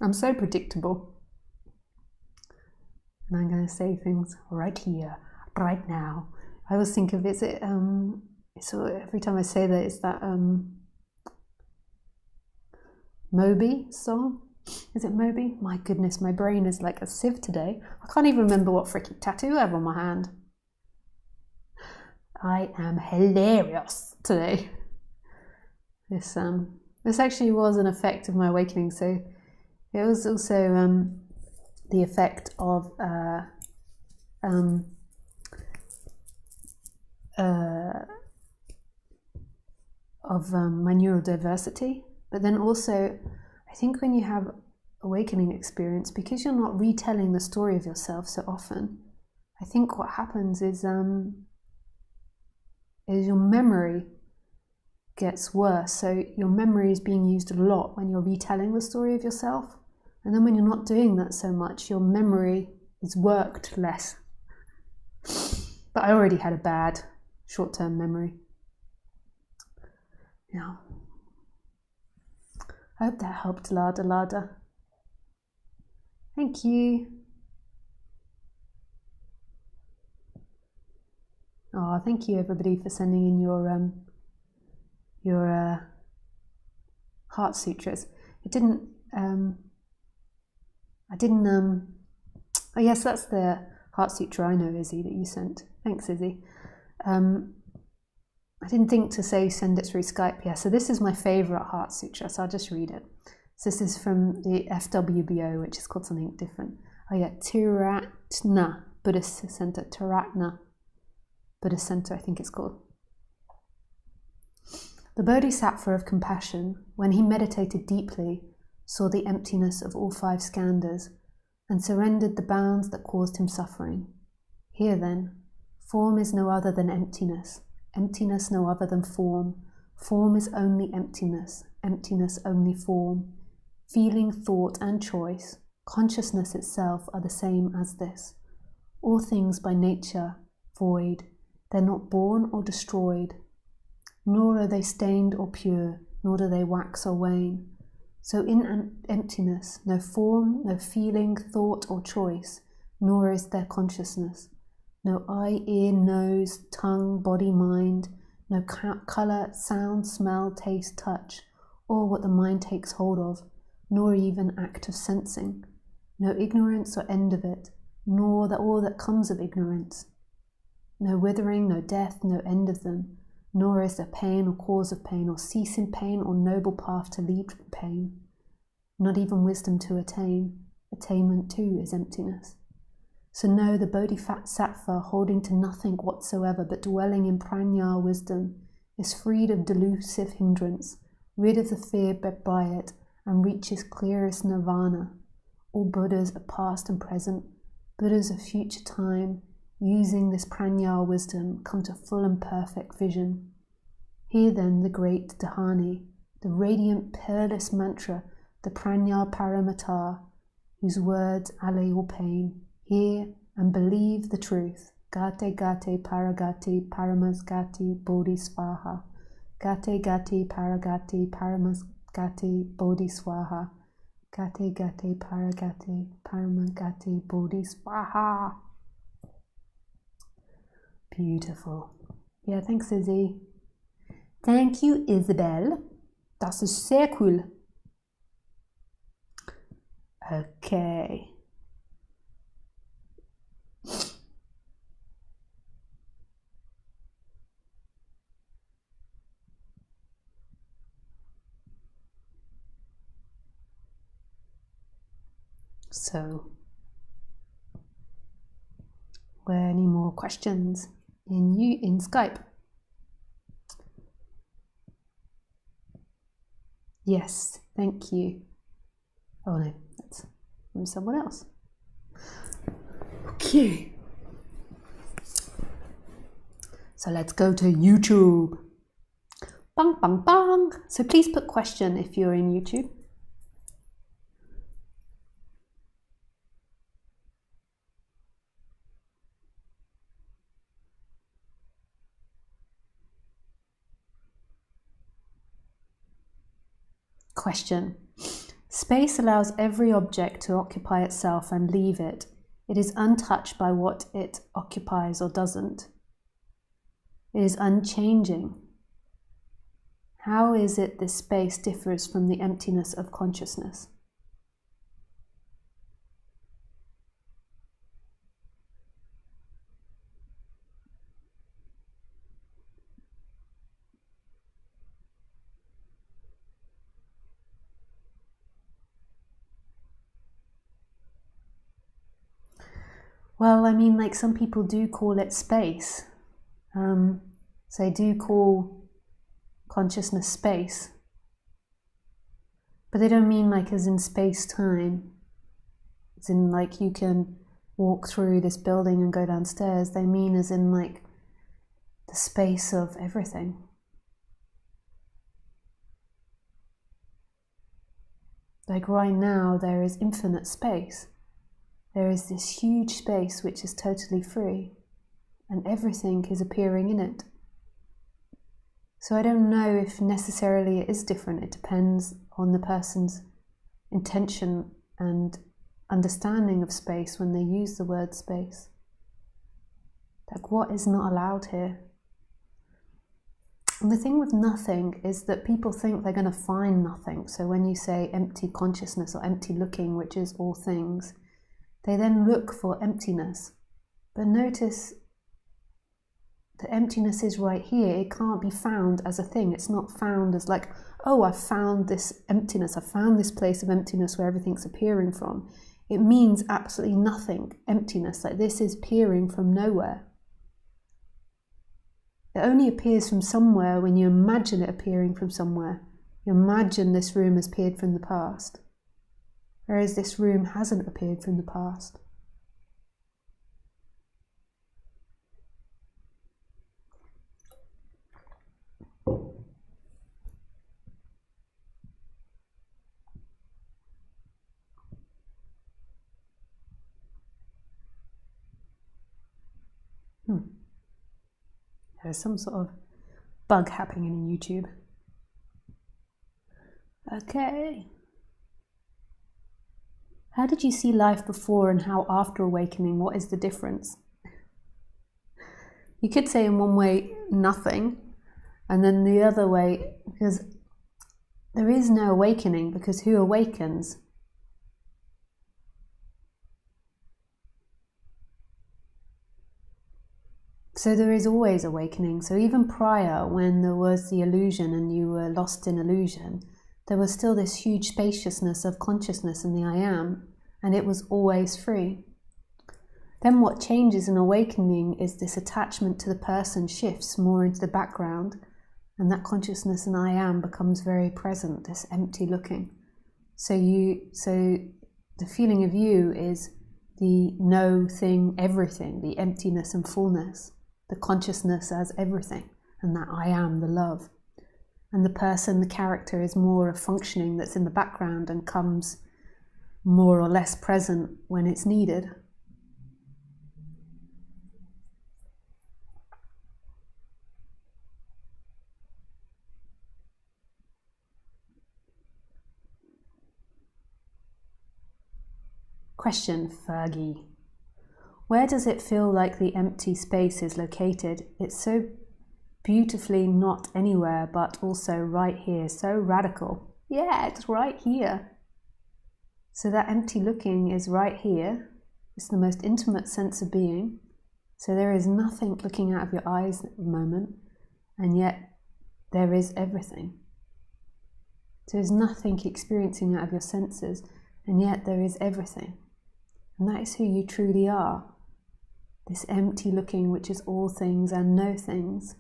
I'm so predictable. And I'm going to say things right here, right now. I always think of so every time I say that, it's that Moby song. Is it Moby? My goodness, my brain is like a sieve today. I can't even remember what freaking tattoo I have on my hand. I am hilarious today. This actually was an effect of my awakening. So it was also the effect of my neurodiversity. But then also, I think when you have awakening experience, because you're not retelling the story of yourself so often, I think what happens is your memory gets worse. So your memory is being used a lot when you're retelling the story of yourself. And then when you're not doing that so much, your memory is worked less. But I already had a bad short-term memory. Yeah. I hope that helped, Lada Lada. Thank you. Oh, thank you everybody for sending in your heart sutras. Oh yes, that's the heart sutra I know, Izzy, that you sent. Thanks, Izzy. I didn't think to say send it through Skype. Yeah, so this is my favorite heart sutra, so I'll just read it. So this is from the FWBO, which is called something different. Oh yeah, Tiratna Buddhist Center. Tiratna Buddhist Center, I think it's called. The Bodhisattva of compassion, when he meditated deeply, saw the emptiness of all five skandhas and surrendered the bounds that caused him suffering. Here then, form is no other than emptiness, emptiness no other than form, form is only emptiness, emptiness only form. Feeling, thought and choice, consciousness itself are the same as this. All things by nature void, they're not born or destroyed, nor are they stained or pure, nor do they wax or wane. So in emptiness, no form, no feeling, thought or choice, nor is there consciousness. No eye, ear, nose, tongue, body, mind, no colour, sound, smell, taste, touch, or what the mind takes hold of, nor even act of sensing. No ignorance or end of it, nor all that comes of ignorance. No withering, no death, no end of them, nor is there pain or cause of pain, or cease in pain, or noble path to lead from pain. Not even wisdom to attain. Attainment too is emptiness. So know the bodhisattva, holding to nothing whatsoever but dwelling in prajna wisdom, is freed of delusive hindrance, rid of the fear bred by it, and reaches clearest nirvana. All Buddhas are past and present, Buddhas of future time, using this prajna wisdom, come to full and perfect vision. Hear then the great Dhyani, the radiant peerless mantra, the prajna paramita, whose words allay all pain. Hear and believe the truth. Gate gate paragati paramasgati bodhisvaha. Gate gate paragati paramasgati bodhisvaha. Gate gate paragati paramagati bodhisvaha. Beautiful. Yeah, thanks, Izzy. Thank you, Isabel. Das ist sehr cool. Okay. So, were any more questions in Skype? Yes, thank you. Oh no, that's from someone else. Okay. So let's go to YouTube. Bang, bang, bang. So please put question if you're in YouTube. Question. Space allows every object to occupy itself and leave it. It is untouched by what it occupies or doesn't. It is unchanging. How is it this space differs from the emptiness of consciousness? Well, I mean, like some people do call it space. So they do call consciousness space. But they don't mean like as in space-time. As in like you can walk through this building and go downstairs. They mean as in like the space of everything. Like right now, there is infinite space. There is this huge space which is totally free, and everything is appearing in it. So I don't know if necessarily it is different. It depends on the person's intention and understanding of space when they use the word space. Like what is not allowed here? And the thing with nothing is that people think they're going to find nothing. So when you say empty consciousness or empty looking, which is all things, they then look for emptiness. But notice the emptiness is right here. It can't be found as a thing. It's not found as like, oh, I found this emptiness. I found this place of emptiness where everything's appearing from. It means absolutely nothing. Emptiness, like this is appearing from nowhere. It only appears from somewhere when you imagine it appearing from somewhere. You imagine this room has appeared from the past. Whereas this room hasn't appeared from the past. There's some sort of bug happening in YouTube. Okay. How did you see life before and how after awakening? What is the difference? You could say in one way, nothing, and then the other way, because there is no awakening, because who awakens? So there is always awakening. So even prior, when there was the illusion and you were lost in illusion, there was still this huge spaciousness of consciousness in the I am, and it was always free. Then what changes in awakening is this attachment to the person shifts more into the background, and that consciousness in I am becomes very present, this empty looking. So the feeling of you is the no thing, everything, the emptiness and fullness, the consciousness as everything, and that I am the love. And the person, the character, is more a functioning that's in the background and comes more or less present when it's needed. Question, Fergie. Where does it feel like the empty space is located? It's so beautifully not anywhere, but also right here. So radical. Yeah, it's right here. So that empty looking is right here. It's the most intimate sense of being. So there is nothing looking out of your eyes at the moment, and yet there is everything. So there's nothing experiencing out of your senses, and yet there is everything. And that is who you truly are. This empty looking, which is all things and no things.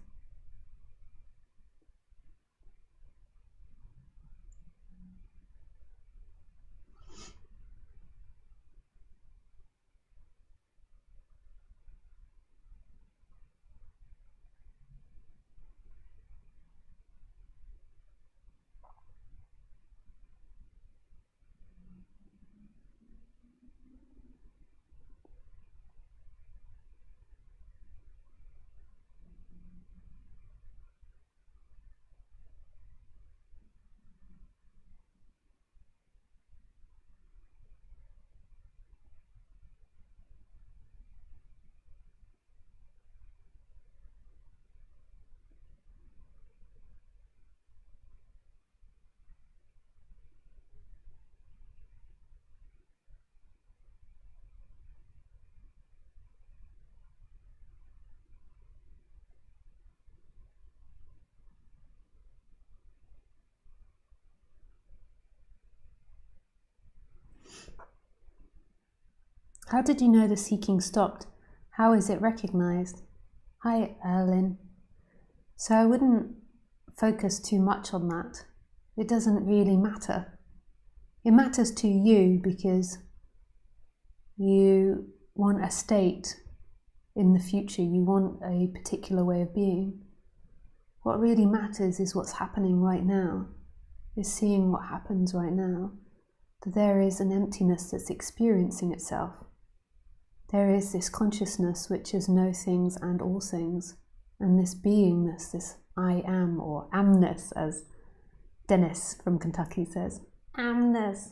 How did you know the seeking stopped? How is it recognized? Hi, Erlyn. So I wouldn't focus too much on that. It doesn't really matter. It matters to you because you want a state in the future. You want a particular way of being. What really matters is what's happening right now, is seeing what happens right now. That there is an emptiness that's experiencing itself. There is this consciousness which is no things and all things, and this beingness, this I am, or amness, as Dennis from Kentucky says. Amness.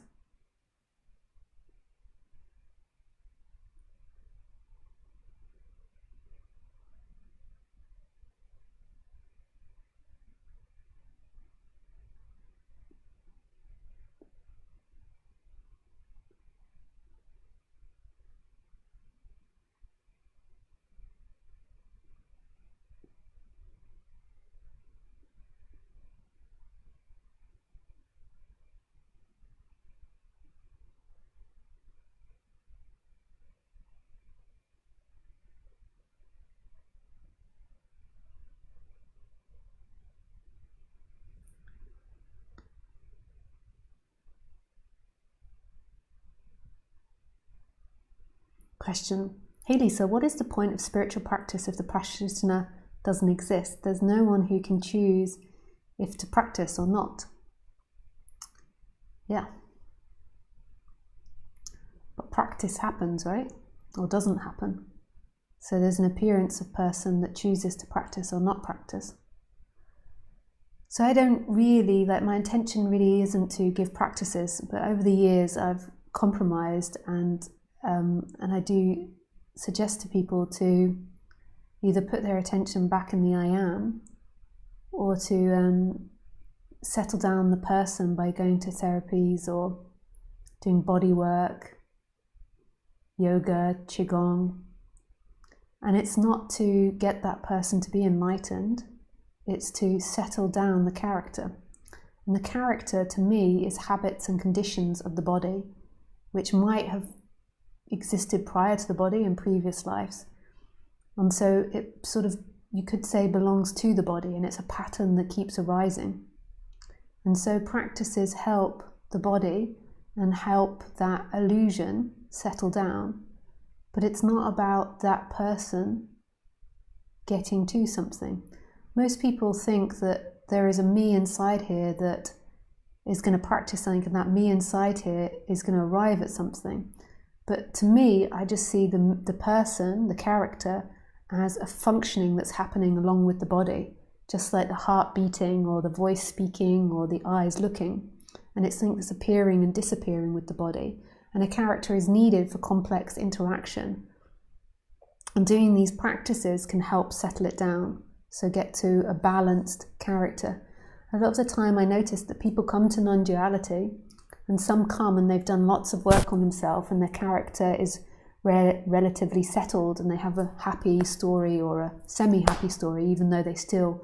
Question. Hey Lisa, what is the point of spiritual practice if the practitioner doesn't exist? There's no one who can choose if to practice or not. Yeah. But practice happens, right? Or doesn't happen. So there's an appearance of person that chooses to practice or not practice. So I don't really, my intention really isn't to give practices, but over the years I've compromised, and I do suggest to people to either put their attention back in the I am, or to settle down the person by going to therapies or doing body work, yoga, qigong. And it's not to get that person to be enlightened, it's to settle down the character. And the character, to me, is habits and conditions of the body, which might have existed prior to the body in previous lives. And so it sort of, you could say, belongs to the body, and it's a pattern that keeps arising. And so practices help the body and help that illusion settle down. But it's not about that person getting to something. Most people think that there is a me inside here that is going to practice something, and that me inside here is going to arrive at something. But to me, I just see the person, the character, as a functioning that's happening along with the body, just like the heart beating or the voice speaking or the eyes looking. And it's something that's appearing and disappearing with the body. And a character is needed for complex interaction. And doing these practices can help settle it down, so get to a balanced character. A lot of the time I notice that people come to non-duality, and some come and they've done lots of work on themselves and their character is relatively settled, and they have a happy story or a semi-happy story, even though they still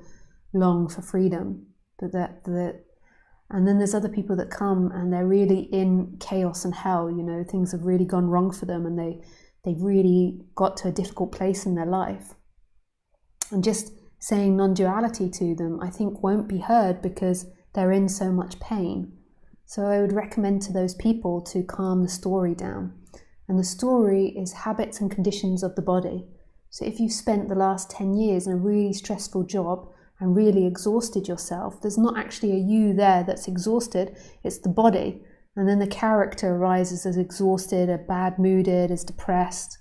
long for freedom. And then there's other people that come and they're really in chaos and hell, things have really gone wrong for them, and they've really got to a difficult place in their life. And just saying non-duality to them, I think, won't be heard because they're in so much pain. So I would recommend to those people to calm the story down. And the story is habits and conditions of the body. So if you've spent the last 10 years in a really stressful job and really exhausted yourself, there's not actually a you there that's exhausted, it's the body. And then the character arises as exhausted, as bad-mooded, as depressed.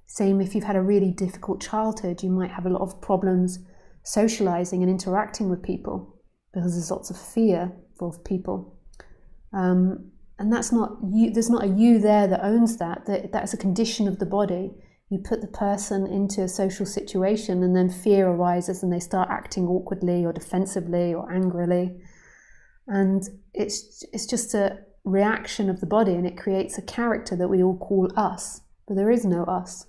Same if you've had a really difficult childhood, you might have a lot of problems socializing and interacting with people because there's lots of fear for people. And that's not you, there's not a you there that owns that is a condition of the body. You put the person into a social situation and then fear arises and they start acting awkwardly or defensively or angrily. And it's just a reaction of the body, and it creates a character that we all call us, but there is no us.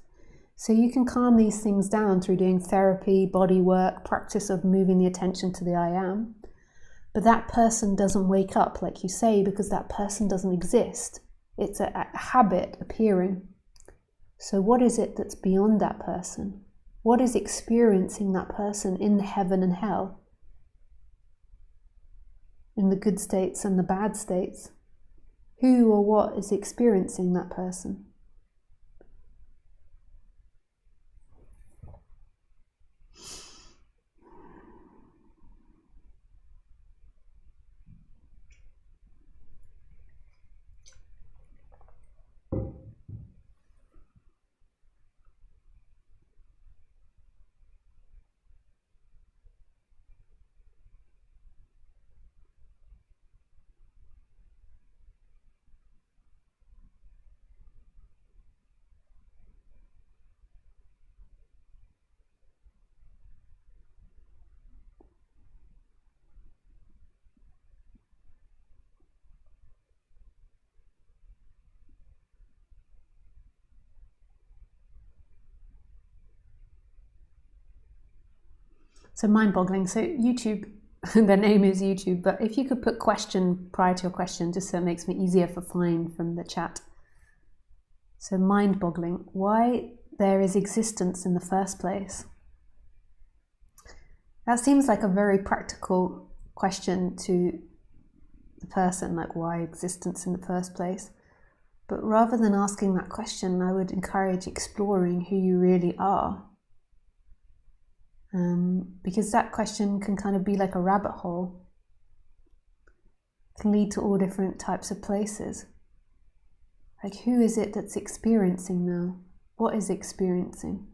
So you can calm these things down through doing therapy, body work, practice of moving the attention to the I am. But that person doesn't wake up, like you say, because that person doesn't exist. It's a habit appearing. So what is it that's beyond that person? What is experiencing that person in the heaven and hell? In the good states and the bad states? Who or what is experiencing that person? So mind-boggling. So YouTube, their name is YouTube, but if you could put question prior to your question, just so it makes me easier for find from the chat. So mind-boggling. Why there is existence in the first place? That seems like a very practical question to the person, like why existence in the first place? But rather than asking that question, I would encourage exploring who you really are. Because that question can kind of be like a rabbit hole. It can lead to all different types of places. Like, who is it that's experiencing now? What is experiencing?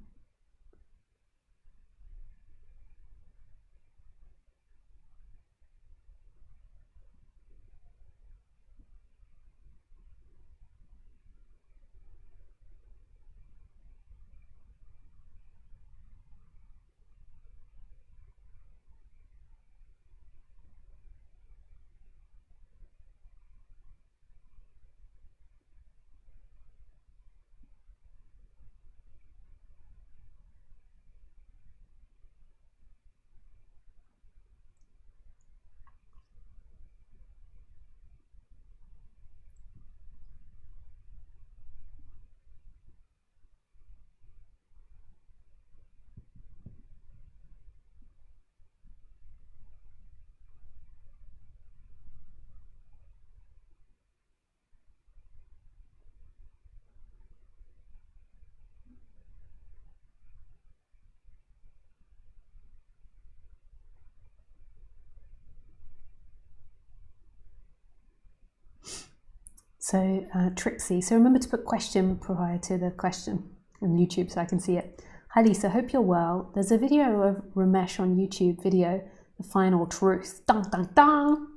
So Trixie, so remember to put question prior to the question on YouTube so I can see it. Hi Lisa, hope you're well. There's a video of Ramesh on YouTube video, The Final Truth. Dun, dun, dun.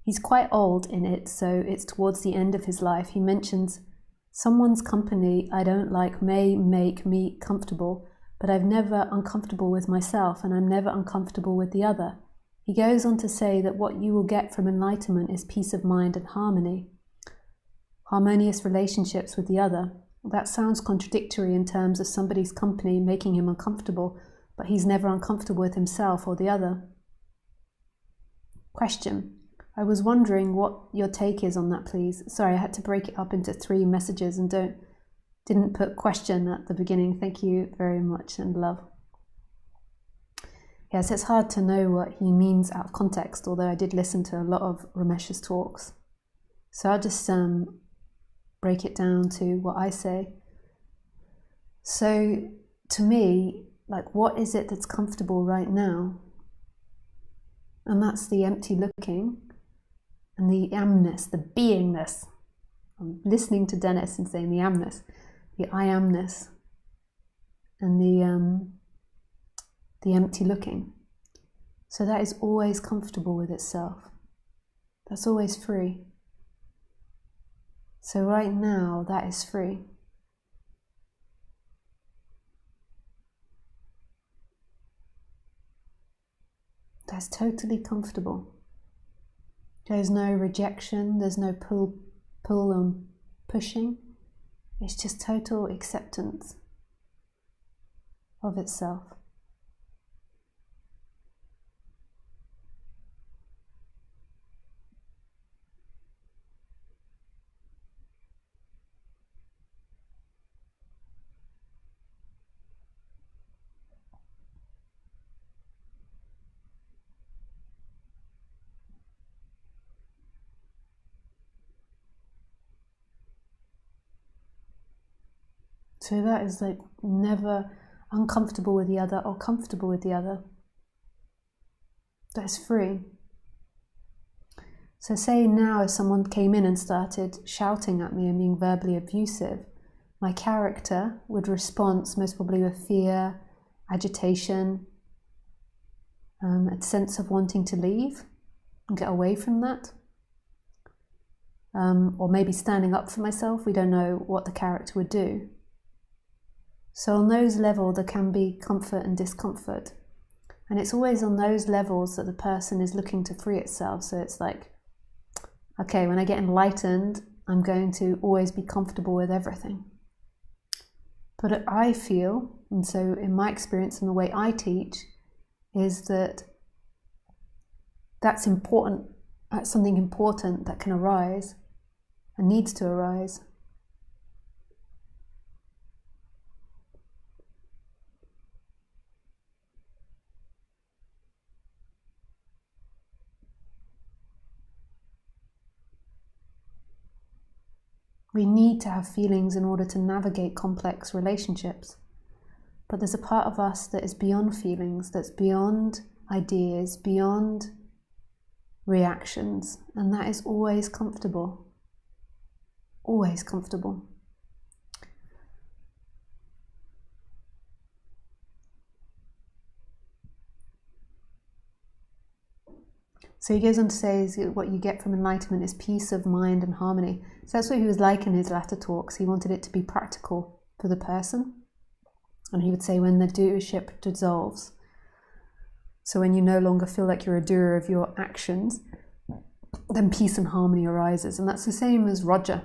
He's quite old in it, so it's towards the end of his life. He mentions, someone's company I don't like may make me comfortable, but I'm never uncomfortable with myself, and I'm never uncomfortable with the other. He goes on to say that what you will get from enlightenment is peace of mind and harmony. Harmonious relationships with the other. That sounds contradictory in terms of somebody's company making him uncomfortable, but he's never uncomfortable with himself or the other. Question. I was wondering what your take is on that, please. Sorry, I had to break it up into 3 messages and didn't put question at the beginning. Thank you very much and love. Yes, it's hard to know what he means out of context, although I did listen to a lot of Ramesh's talks. So I'll just break it down to what I say. So to me, like, what is it that's comfortable right now? And that's the empty looking and the amness, the beingness. I'm listening to Dennis and saying the amness, the I amness, and the empty looking. So that is always comfortable with itself. That's always free. So right now, that is free. That's totally comfortable. There's no rejection, there's no pull and pushing. It's just total acceptance of itself. So that is like never uncomfortable with the other or comfortable with the other. That's free. So say now if someone came in and started shouting at me and being verbally abusive, my character would respond most probably with fear, agitation, a sense of wanting to leave and get away from that. Or maybe standing up for myself. We don't know what the character would do. So on those levels, there can be comfort and discomfort. And it's always on those levels that the person is looking to free itself. So it's like, okay, when I get enlightened, I'm going to always be comfortable with everything. But I feel, and so in my experience and the way I teach, is that that's important, that's something important that can arise and needs to arise. We need to have feelings in order to navigate complex relationships. But there's a part of us that is beyond feelings, that's beyond ideas, beyond reactions, and that is always comfortable. Always comfortable. So he goes on to say what you get from enlightenment is peace of mind and harmony. So that's what he was like in his latter talks. He wanted it to be practical for the person. And he would say when the doership dissolves, so when you no longer feel like you're a doer of your actions, then peace and harmony arises. And that's the same as Roger.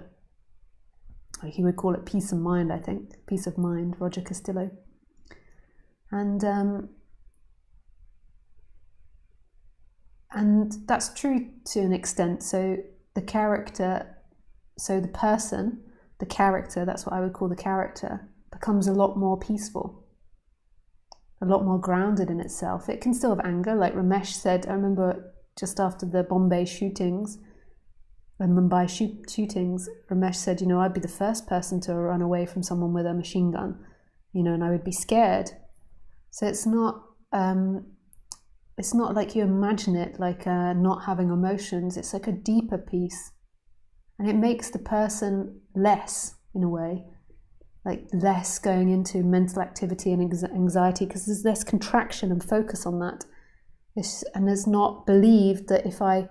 He would call it peace of mind, I think. Peace of mind, Roger Castillo. And that's true to an extent. So the character, so the person, the character, that's what I would call the character, becomes a lot more peaceful, a lot more grounded in itself. It can still have anger, like Ramesh said. I remember just after the Mumbai shootings, Ramesh said, I'd be the first person to run away from someone with a machine gun, and I would be scared. So it's not like you imagine it, like not having emotions. It's like a deeper peace. And it makes the person less, in a way, like less going into mental activity and anxiety, because there's less contraction and focus on that. And there's not believed that if I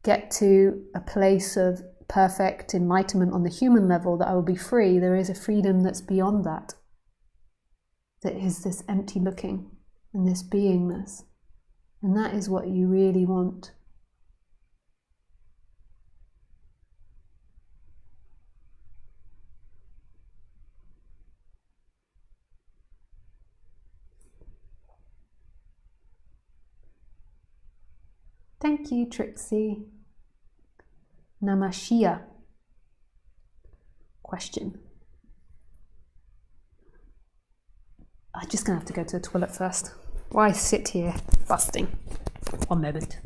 get to a place of perfect enlightenment on the human level, that I will be free. There is a freedom that's beyond that. That is this empty looking and this beingness. And that is what you really want. Thank you, Trixie. Namashia. Question. I'm just going to have to go to the toilet first. Why sit here busting? 1 moment.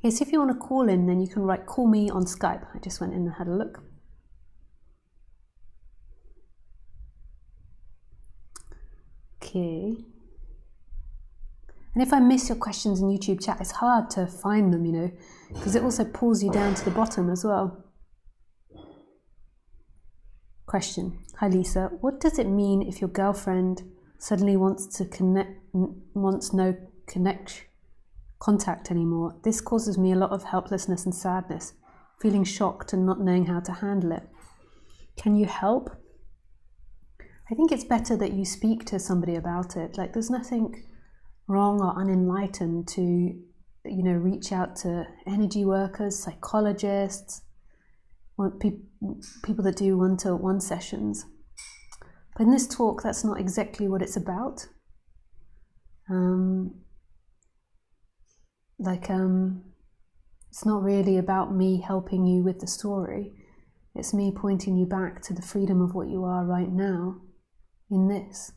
Yes, if you want to call in, then you can write call me on Skype. I just went in and had a look. Okay. And if I miss your questions in YouTube chat, it's hard to find them, you know, because it also pulls you down to the bottom as well. Question. Hi Lisa, what does it mean if your girlfriend suddenly wants no contact anymore? This causes me a lot of helplessness and sadness, feeling shocked and not knowing how to handle it. Can you help? I think it's better that you speak to somebody about it. Like, there's nothing wrong or unenlightened to, you know, reach out to energy workers, psychologists, people that do one-to-one sessions. But in this talk, that's not exactly what it's about. It's not really about me helping you with the story. It's me pointing you back to the freedom of what you are right now in this.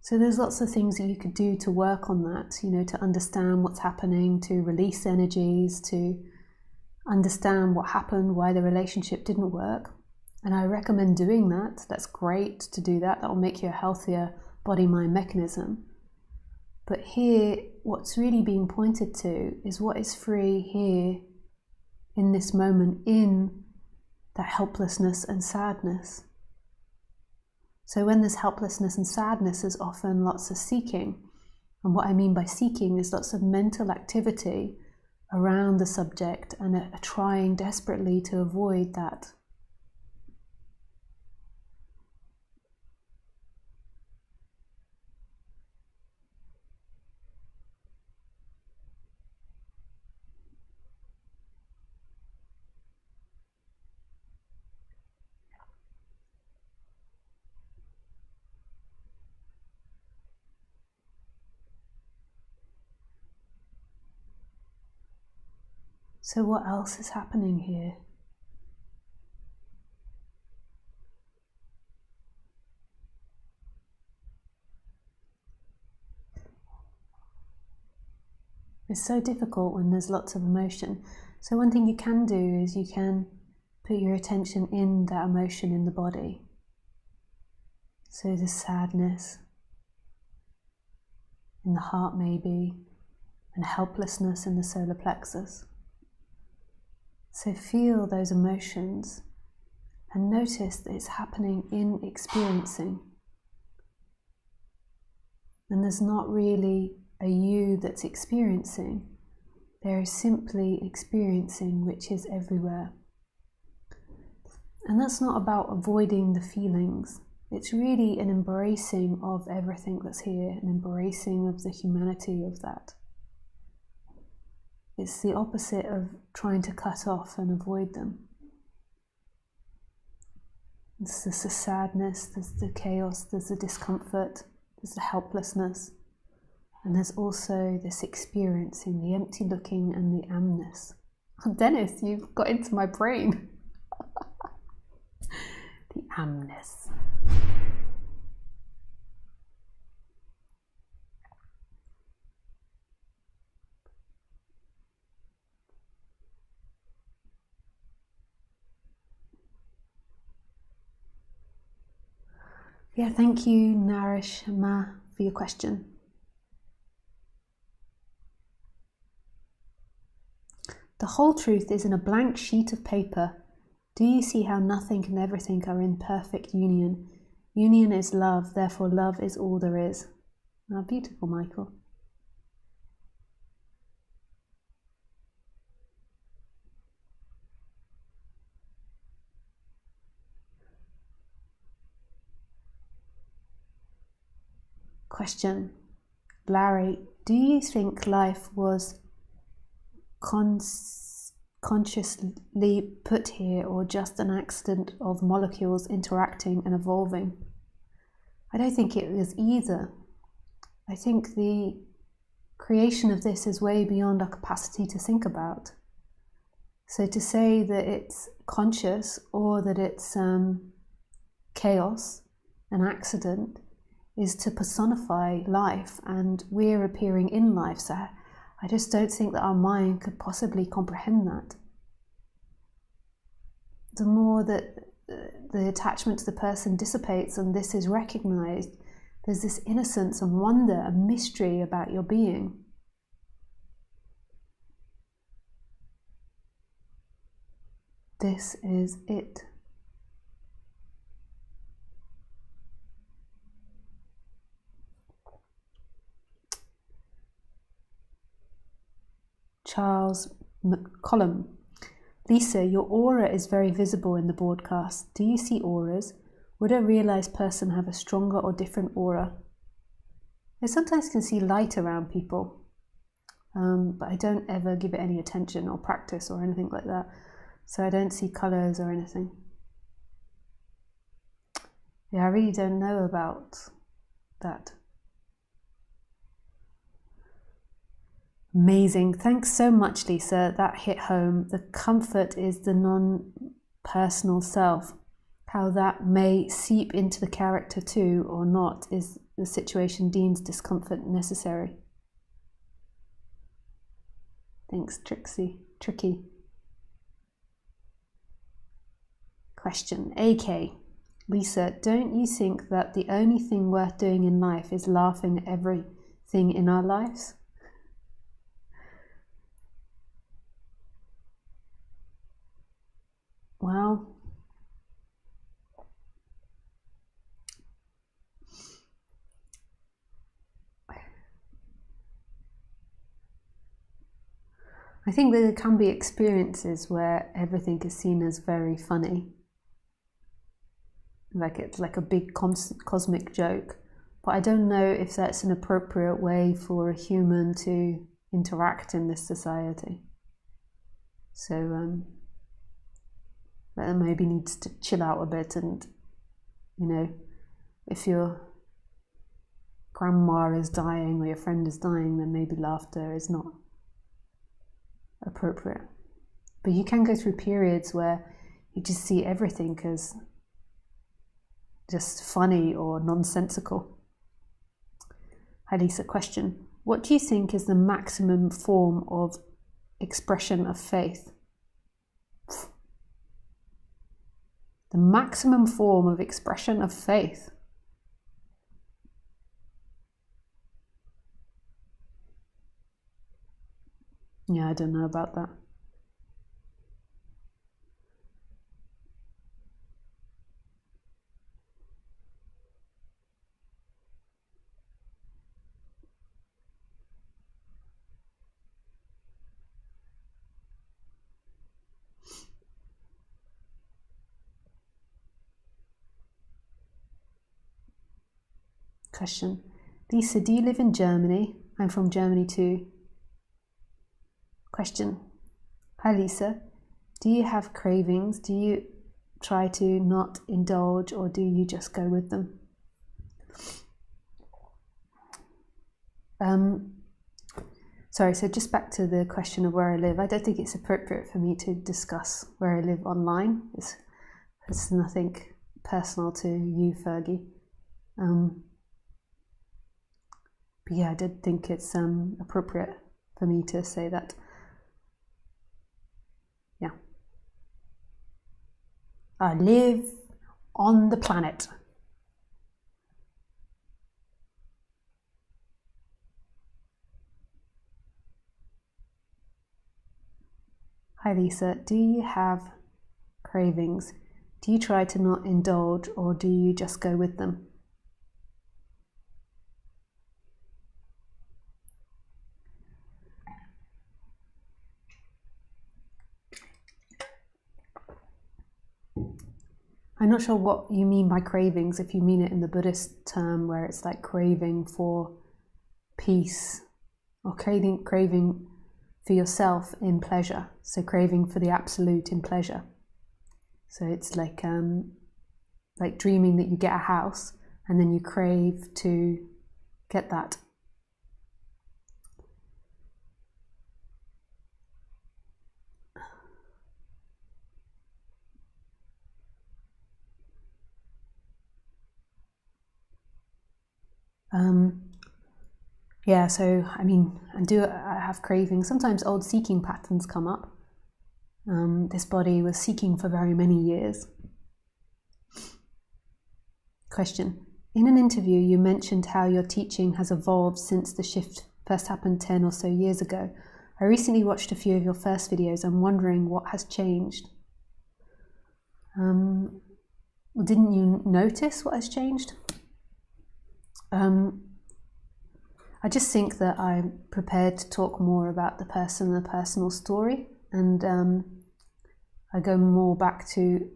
So there's lots of things that you could do to work on that, to understand what's happening, to release energies, to understand what happened, why the relationship didn't work. And I recommend doing that. That's great to do that. That will make you a healthier body-mind mechanism. But here, what's really being pointed to is what is free here in this moment, in that helplessness and sadness. So when there's helplessness and sadness, there's often lots of seeking. And what I mean by seeking is lots of mental activity around the subject and a trying desperately to avoid that. So what else is happening here? It's so difficult when there's lots of emotion. So one thing you can do is you can put your attention in that emotion in the body. So the sadness in the heart maybe, and helplessness in the solar plexus. So feel those emotions and notice that it's happening in experiencing. And there's not really a you that's experiencing. There is simply experiencing, which is everywhere. And that's not about avoiding the feelings. It's really an embracing of everything that's here, an embracing of the humanity of that. It's the opposite of trying to cut off and avoid them. There's the sadness, there's the chaos, there's the discomfort, there's the helplessness, and there's also this experiencing, the empty looking and the amness. Oh, Dennis, you've got into my brain. The amness. Yeah, thank you, Narish Ma, for your question. The whole truth is in a blank sheet of paper. Do you see how nothing and everything are in perfect union? Union is love, therefore love is all there is. Ah, beautiful, Michael. Question. Larry, do you think life was consciously put here or just an accident of molecules interacting and evolving? I don't think it was either. I think the creation of this is way beyond our capacity to think about. So to say that it's conscious or that it's chaos, an accident, is to personify life, and we're appearing in life. So I just don't think that our mind could possibly comprehend that. The more that the attachment to the person dissipates and this is recognized, there's this innocence and wonder and mystery about your being. This is it. Charles McCollum. Lisa, your aura is very visible in the broadcast. Do you see auras? Would a realized person have a stronger or different aura? I sometimes can see light around people, but I don't ever give it any attention or practice or anything like that. So I don't see colors or anything. Yeah, I really don't know about that. Amazing. Thanks so much, Lisa. That hit home. The comfort is the non-personal self. How that may seep into the character too or not is the situation deems discomfort necessary. Thanks, Tricky. Question. AK. Lisa, don't you think that the only thing worth doing in life is laughing at everything in our lives? Well, I think that there can be experiences where everything is seen as very funny. Like it's like a big cosmic joke. But I don't know if that's an appropriate way for a human to interact in this society. So that maybe needs to chill out a bit, and if your grandma is dying or your friend is dying, then maybe laughter is not appropriate. But you can go through periods where you just see everything as just funny or nonsensical. Hi Lisa, question. What do you think is the maximum form of expression of faith? The maximum form of expression of faith. Yeah, I don't know about that. Question. Lisa, do you live in Germany? I'm from Germany too. Question. Hi Lisa, do you have cravings? Do you try to not indulge, or do you just go with them? Sorry, so just back to the question of where I live. I don't think it's appropriate for me to discuss where I live online. It's nothing personal to you, Fergie. But yeah, I did think it's appropriate for me to say that. Yeah. I live on the planet. Hi Lisa, do you have cravings? Do you try to not indulge, or do you just go with them? I'm not sure what you mean by cravings, if you mean it in the Buddhist term where it's like craving for peace, or craving for yourself in pleasure. So craving for the absolute in pleasure. So it's like dreaming that you get a house and then you crave to get that. Yeah, so I mean, I have cravings. Sometimes old seeking patterns come up. This body was seeking for very many years. Question. In an interview, you mentioned how your teaching has evolved since the shift first happened 10 or so years ago. I recently watched a few of your first videos. I'm wondering what has changed. Didn't you notice what has changed? I just think that I'm prepared to talk more about the person and the personal story, and I go more back to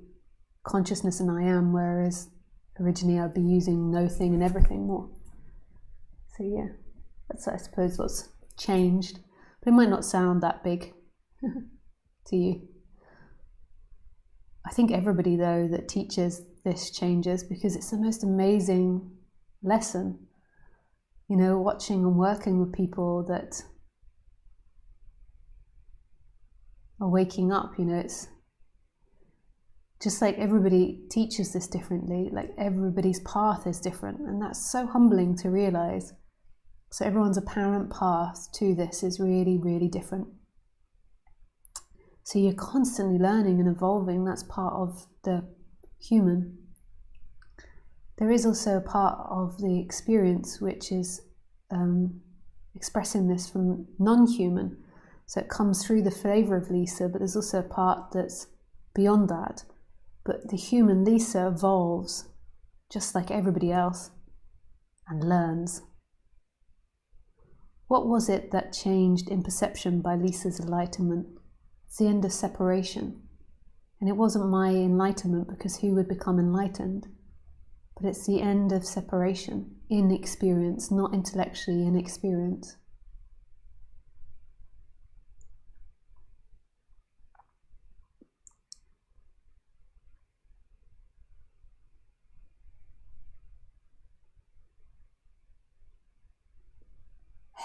consciousness and I am, whereas originally I'd be using nothing and everything more. So yeah, that's I suppose what's changed, but it might not sound that big to you. I think everybody though that teaches this changes, because it's the most amazing lesson. Watching and working with people that are waking up, Just like everybody teaches this differently, like everybody's path is different, and that's so humbling to realize. So everyone's apparent path to this is really, really different. So you're constantly learning and evolving. That's part of the human. There is also a part of the experience which is expressing this from non-human. So it comes through the flavor of Lisa, but there's also a part that's beyond that. But the human Lisa evolves just like everybody else and learns. What was it that changed in perception by Lisa's enlightenment? It's the end of separation. And it wasn't my enlightenment, because who would become enlightened? But it's the end of separation in experience, not intellectually, in experience.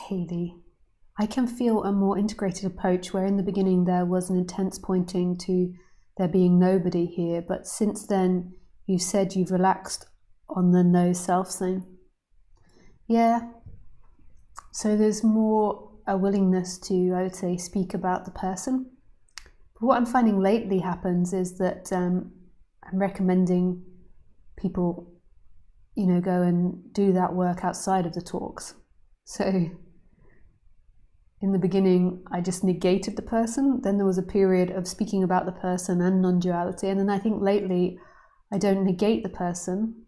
Haley, I can feel a more integrated approach where in the beginning there was an intense pointing to there being nobody here, but since then you said you've relaxed on the no self thing. Yeah, so there's more a willingness to, I would say, speak about the person. But what I'm finding lately happens is that I'm recommending people, go and do that work outside of the talks. So in the beginning, I just negated the person. Then there was a period of speaking about the person and non-duality. And then I think lately, I don't negate the person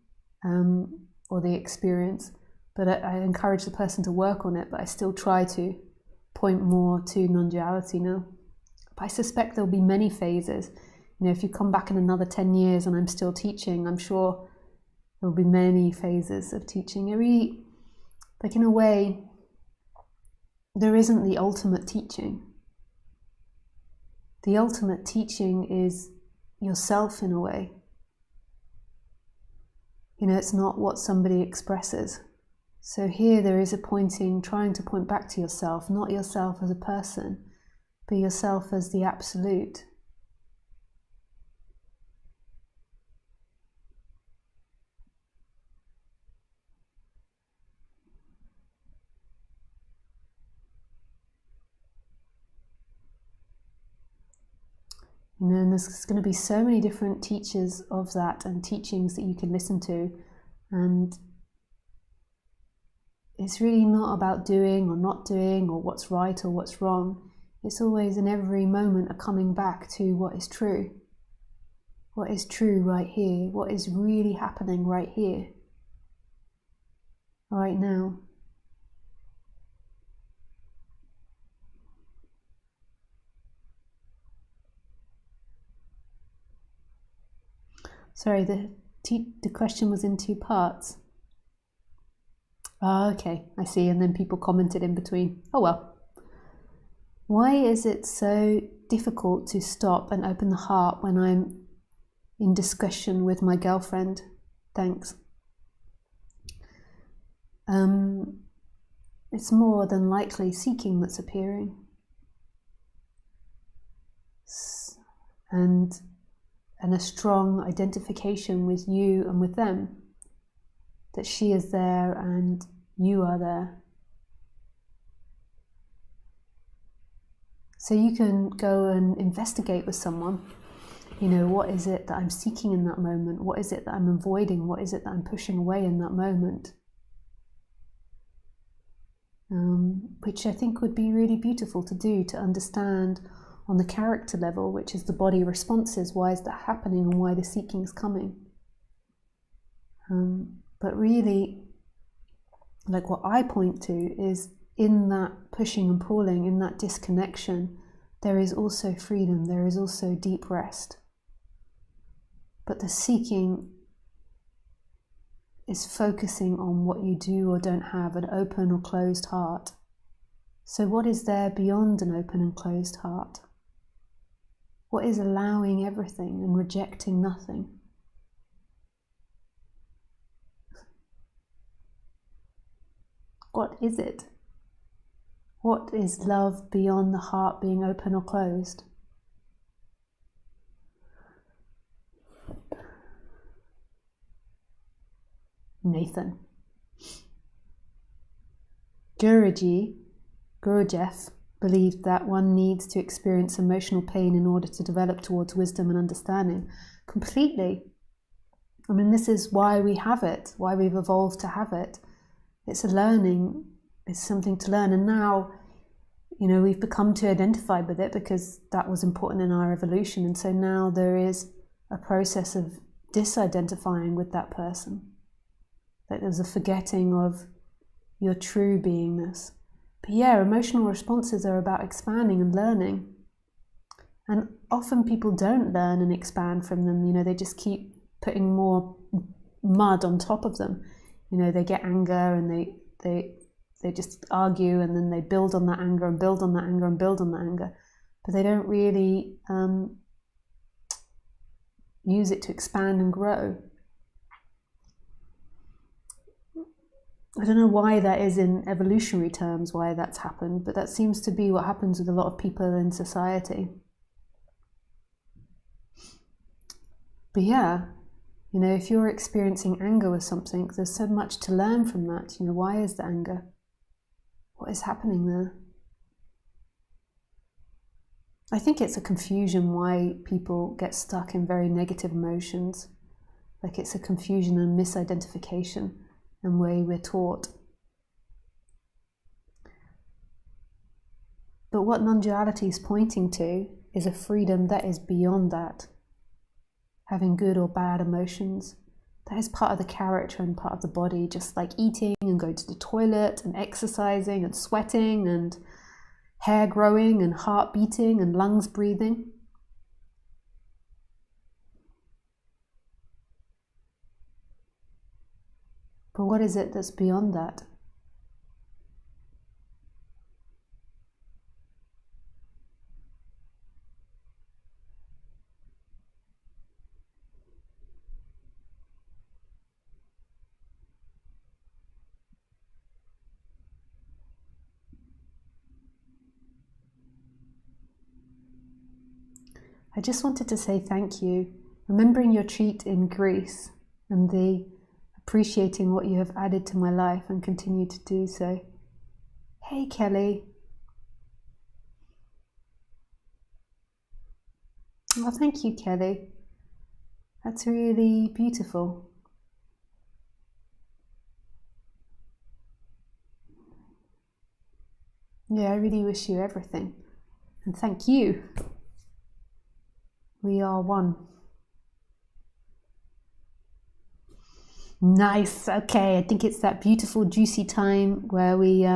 or the experience, but I encourage the person to work on it. But I still try to point more to non-duality now. But I suspect there'll be many phases. If you come back in another 10 years and I'm still teaching, I'm sure there'll be many phases of teaching. In a way, there isn't the ultimate teaching. The ultimate teaching is yourself in a way. It's not what somebody expresses. So here there is a trying to point back to yourself, not yourself as a person, but yourself as the absolute. And there's going to be so many different teachers of that and teachings that you can listen to. And it's really not about doing or not doing or what's right or what's wrong. It's always in every moment a coming back to what is true. What is true right here? What is really happening right here? Right now. Sorry, the question was in two parts. Ah, okay, I see. And then people commented in between. Oh well. Why is it so difficult to stop and open the heart when I'm in discussion with my girlfriend? Thanks. It's more than likely seeking that's appearing. And a strong identification with you and with them, that she is there and you are there. So you can go and investigate with someone, what is it that I'm seeking in that moment? What is it that I'm avoiding? What is it that I'm pushing away in that moment? Which I think would be really beautiful to do, to understand on the character level, which is the body responses. Why is that happening and why the seeking is coming? But really, like what I point to is in that pushing and pulling, in that disconnection, there is also freedom, there is also deep rest. But the seeking is focusing on what you do or don't have, an open or closed heart. So what is there beyond an open and closed heart? What is allowing everything and rejecting nothing? What is it? What is love beyond the heart being open or closed? Nathan. Guruji believed that one needs to experience emotional pain in order to develop towards wisdom and understanding. Completely. I mean, this is why we have it, why we've evolved to have it. It's a learning, it's something to learn. And now, you know, we've become too identified with it because that was important in our evolution. And so now there is a process of disidentifying with that person. That there's a forgetting of your true beingness. But yeah, emotional responses are about expanding and learning. And often people don't learn and expand from them. You know, they just keep putting more mud on top of them. You know, they get anger and they just argue, and then they build on that anger and build on that anger and build on that anger. But they don't really use it to expand and grow. I don't know why that is in evolutionary terms, why that's happened, but that seems to be what happens with a lot of people in society. But yeah, you know, if you're experiencing anger with something, there's so much to learn from that. You know, why is the anger? What is happening there? I think it's a confusion why people get stuck in very negative emotions. Like it's a confusion and misidentification and way we're taught. But what non-duality is pointing to is a freedom that is beyond that. Having good or bad emotions, that is part of the character and part of the body, just like eating and going to the toilet and exercising and sweating and hair growing and heart beating and lungs breathing. But what is it that's beyond that? I just wanted to say thank you, remembering your treat in Greece and the appreciating what you have added to my life and continue to do so. Hey Kelly. Oh, thank you, Kelly. That's really beautiful. Yeah, I really wish you everything. And thank you. We are one. Nice. Okay, I think it's that beautiful, juicy time where we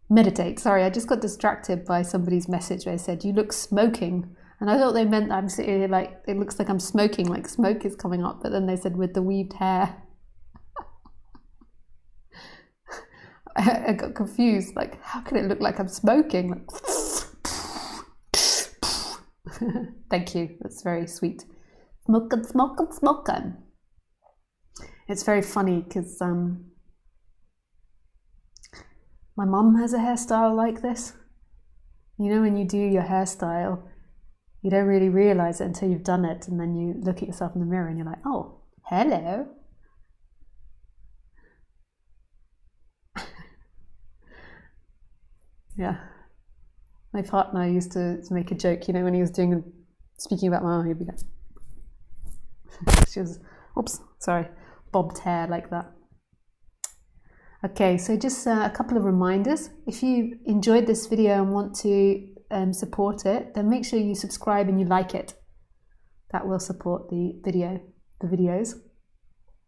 meditate. Sorry, I just got distracted by somebody's message where they said, "You look smoking." And I thought they meant I'm sitting here like, it looks like I'm smoking, like smoke is coming up. But then they said with the weaved hair. I got confused, like, how can it look like I'm smoking? Like, thank you, that's very sweet. Smoking, smoking, smoking. It's very funny because my mum has a hairstyle like this. You know, when you do your hairstyle, you don't really realize it until you've done it, and then you look at yourself in the mirror and you're like, oh, hello. Yeah. My partner used to make a joke, you know, when he was speaking about my mum, he'd be like, she was, oops, sorry, bobbed hair like that. Okay, so just a couple of reminders. If you enjoyed this video and want to support it, then make sure you subscribe and you like it. That will support the videos.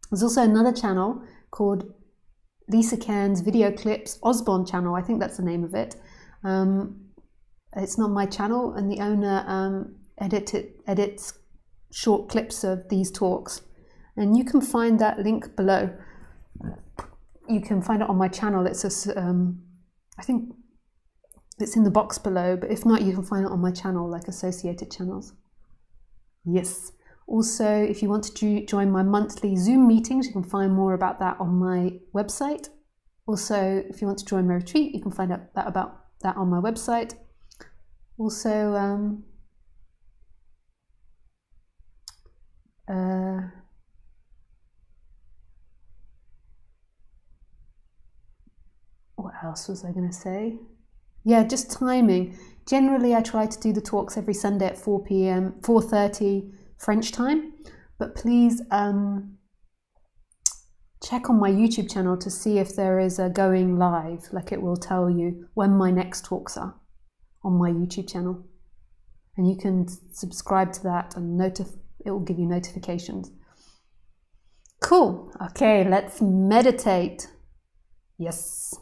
There's also another channel called Lisa Cairns Video Clips Osborne channel. I think that's the name of it. It's not my channel, and the owner edits short clips of these talks, and you can find that link below. You can find it on my channel. It's I think it's in the box below, but if not, you can find it on my channel, like associated channels. Yes. Also, if you want to join my monthly Zoom meetings, you can find more about that on my website. Also, if you want to join my retreat, you can find out about that on my website. Also, what else was I going to say? Yeah, just timing. Generally, I try to do the talks every Sunday at 4 p.m., 4:30 French time. But please check on my YouTube channel to see if there is a going live. Like, it will tell you when my next talks are on my YouTube channel. And you can subscribe to that and it will give you notifications. Cool. Okay, let's meditate. Yes.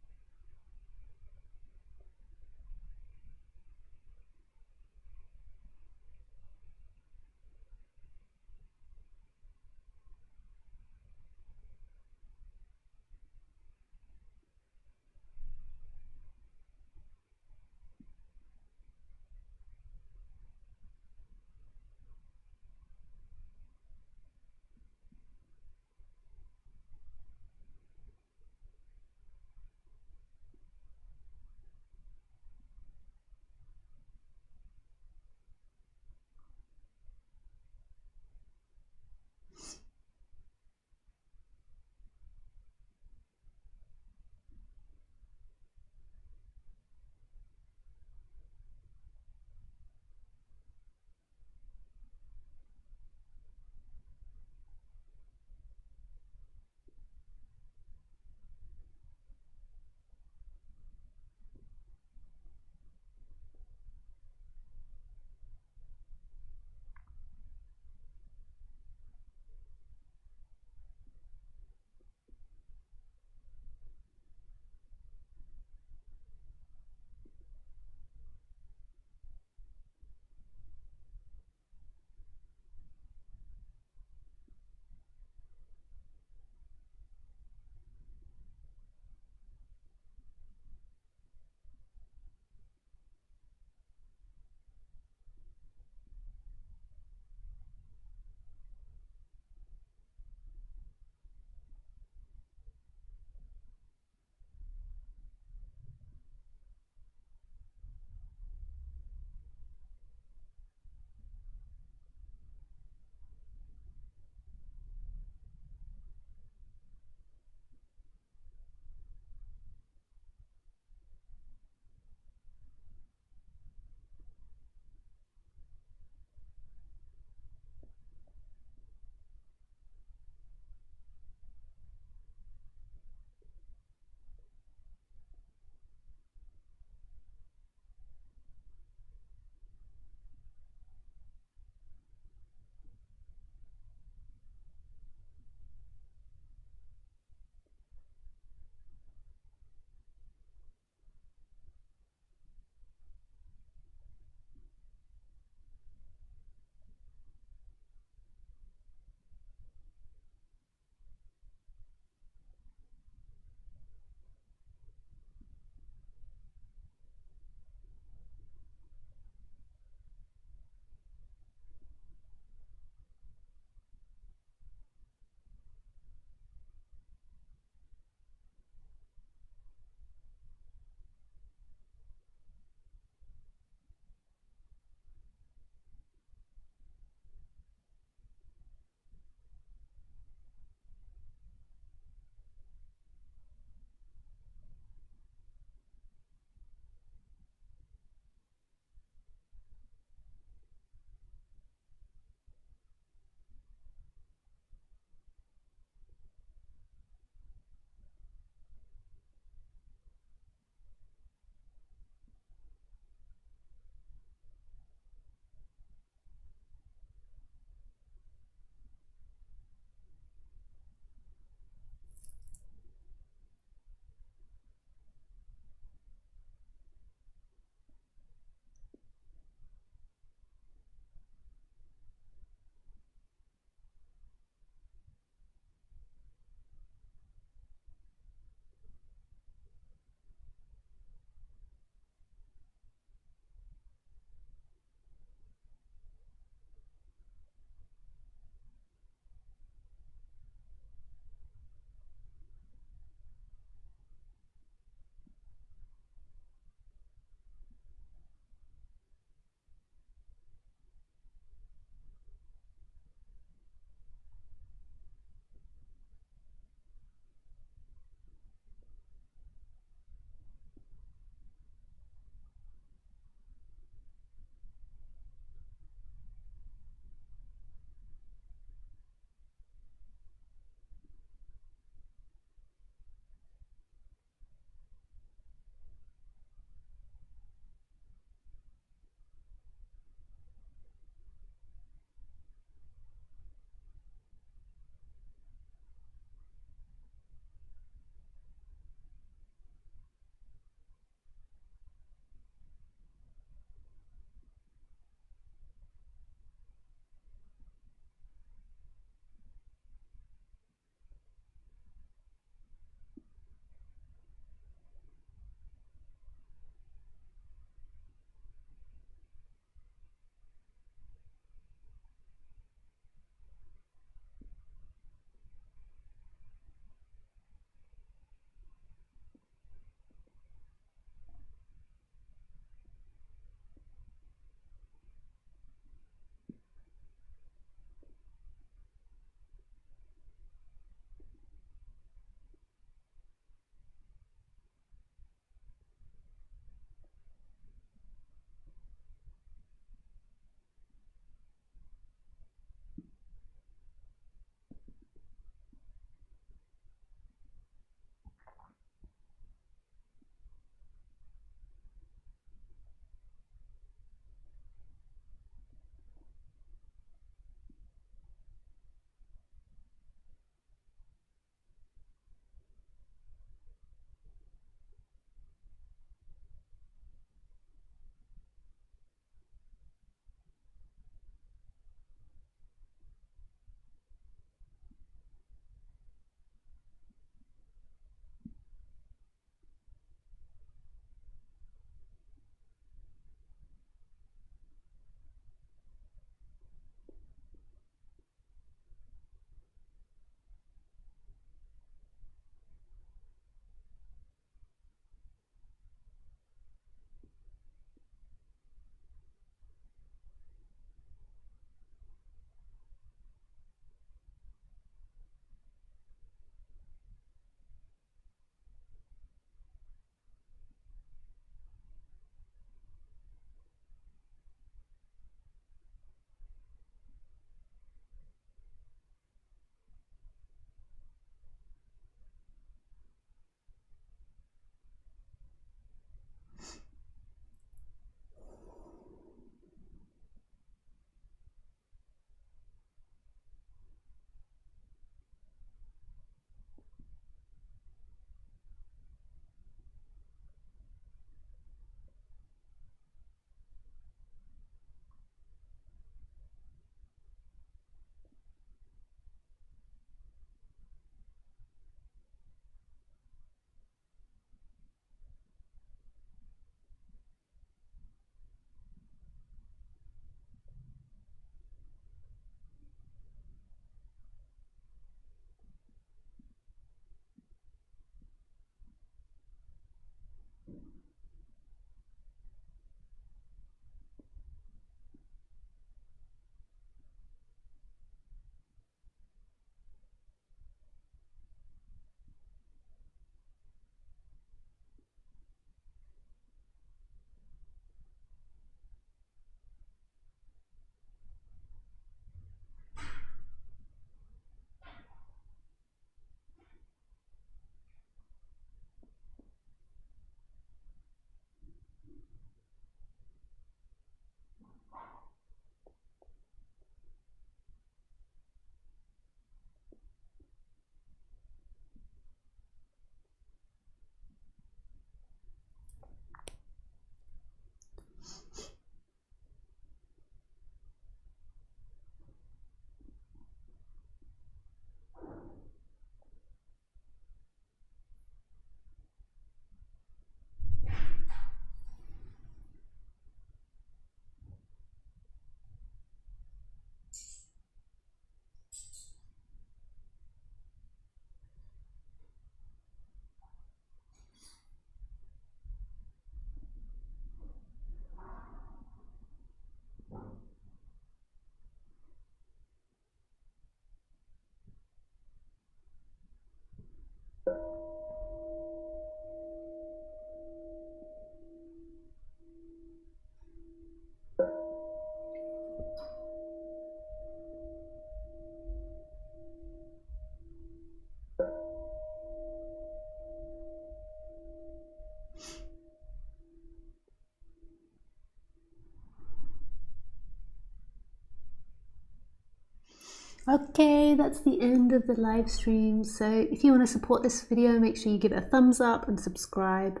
Okay, that's the end of the live stream. So if you want to support this video, make sure you give it a thumbs up and subscribe.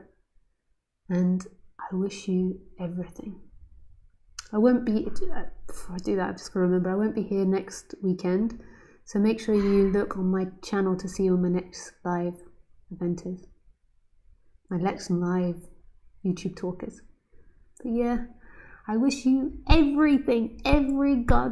And I wish you everything. I won't be, before I do that, I've just got to remember, I won't be here next weekend. So make sure you look on my channel to see when my next live event is. My next live YouTube talk is. But yeah, I wish you everything, every God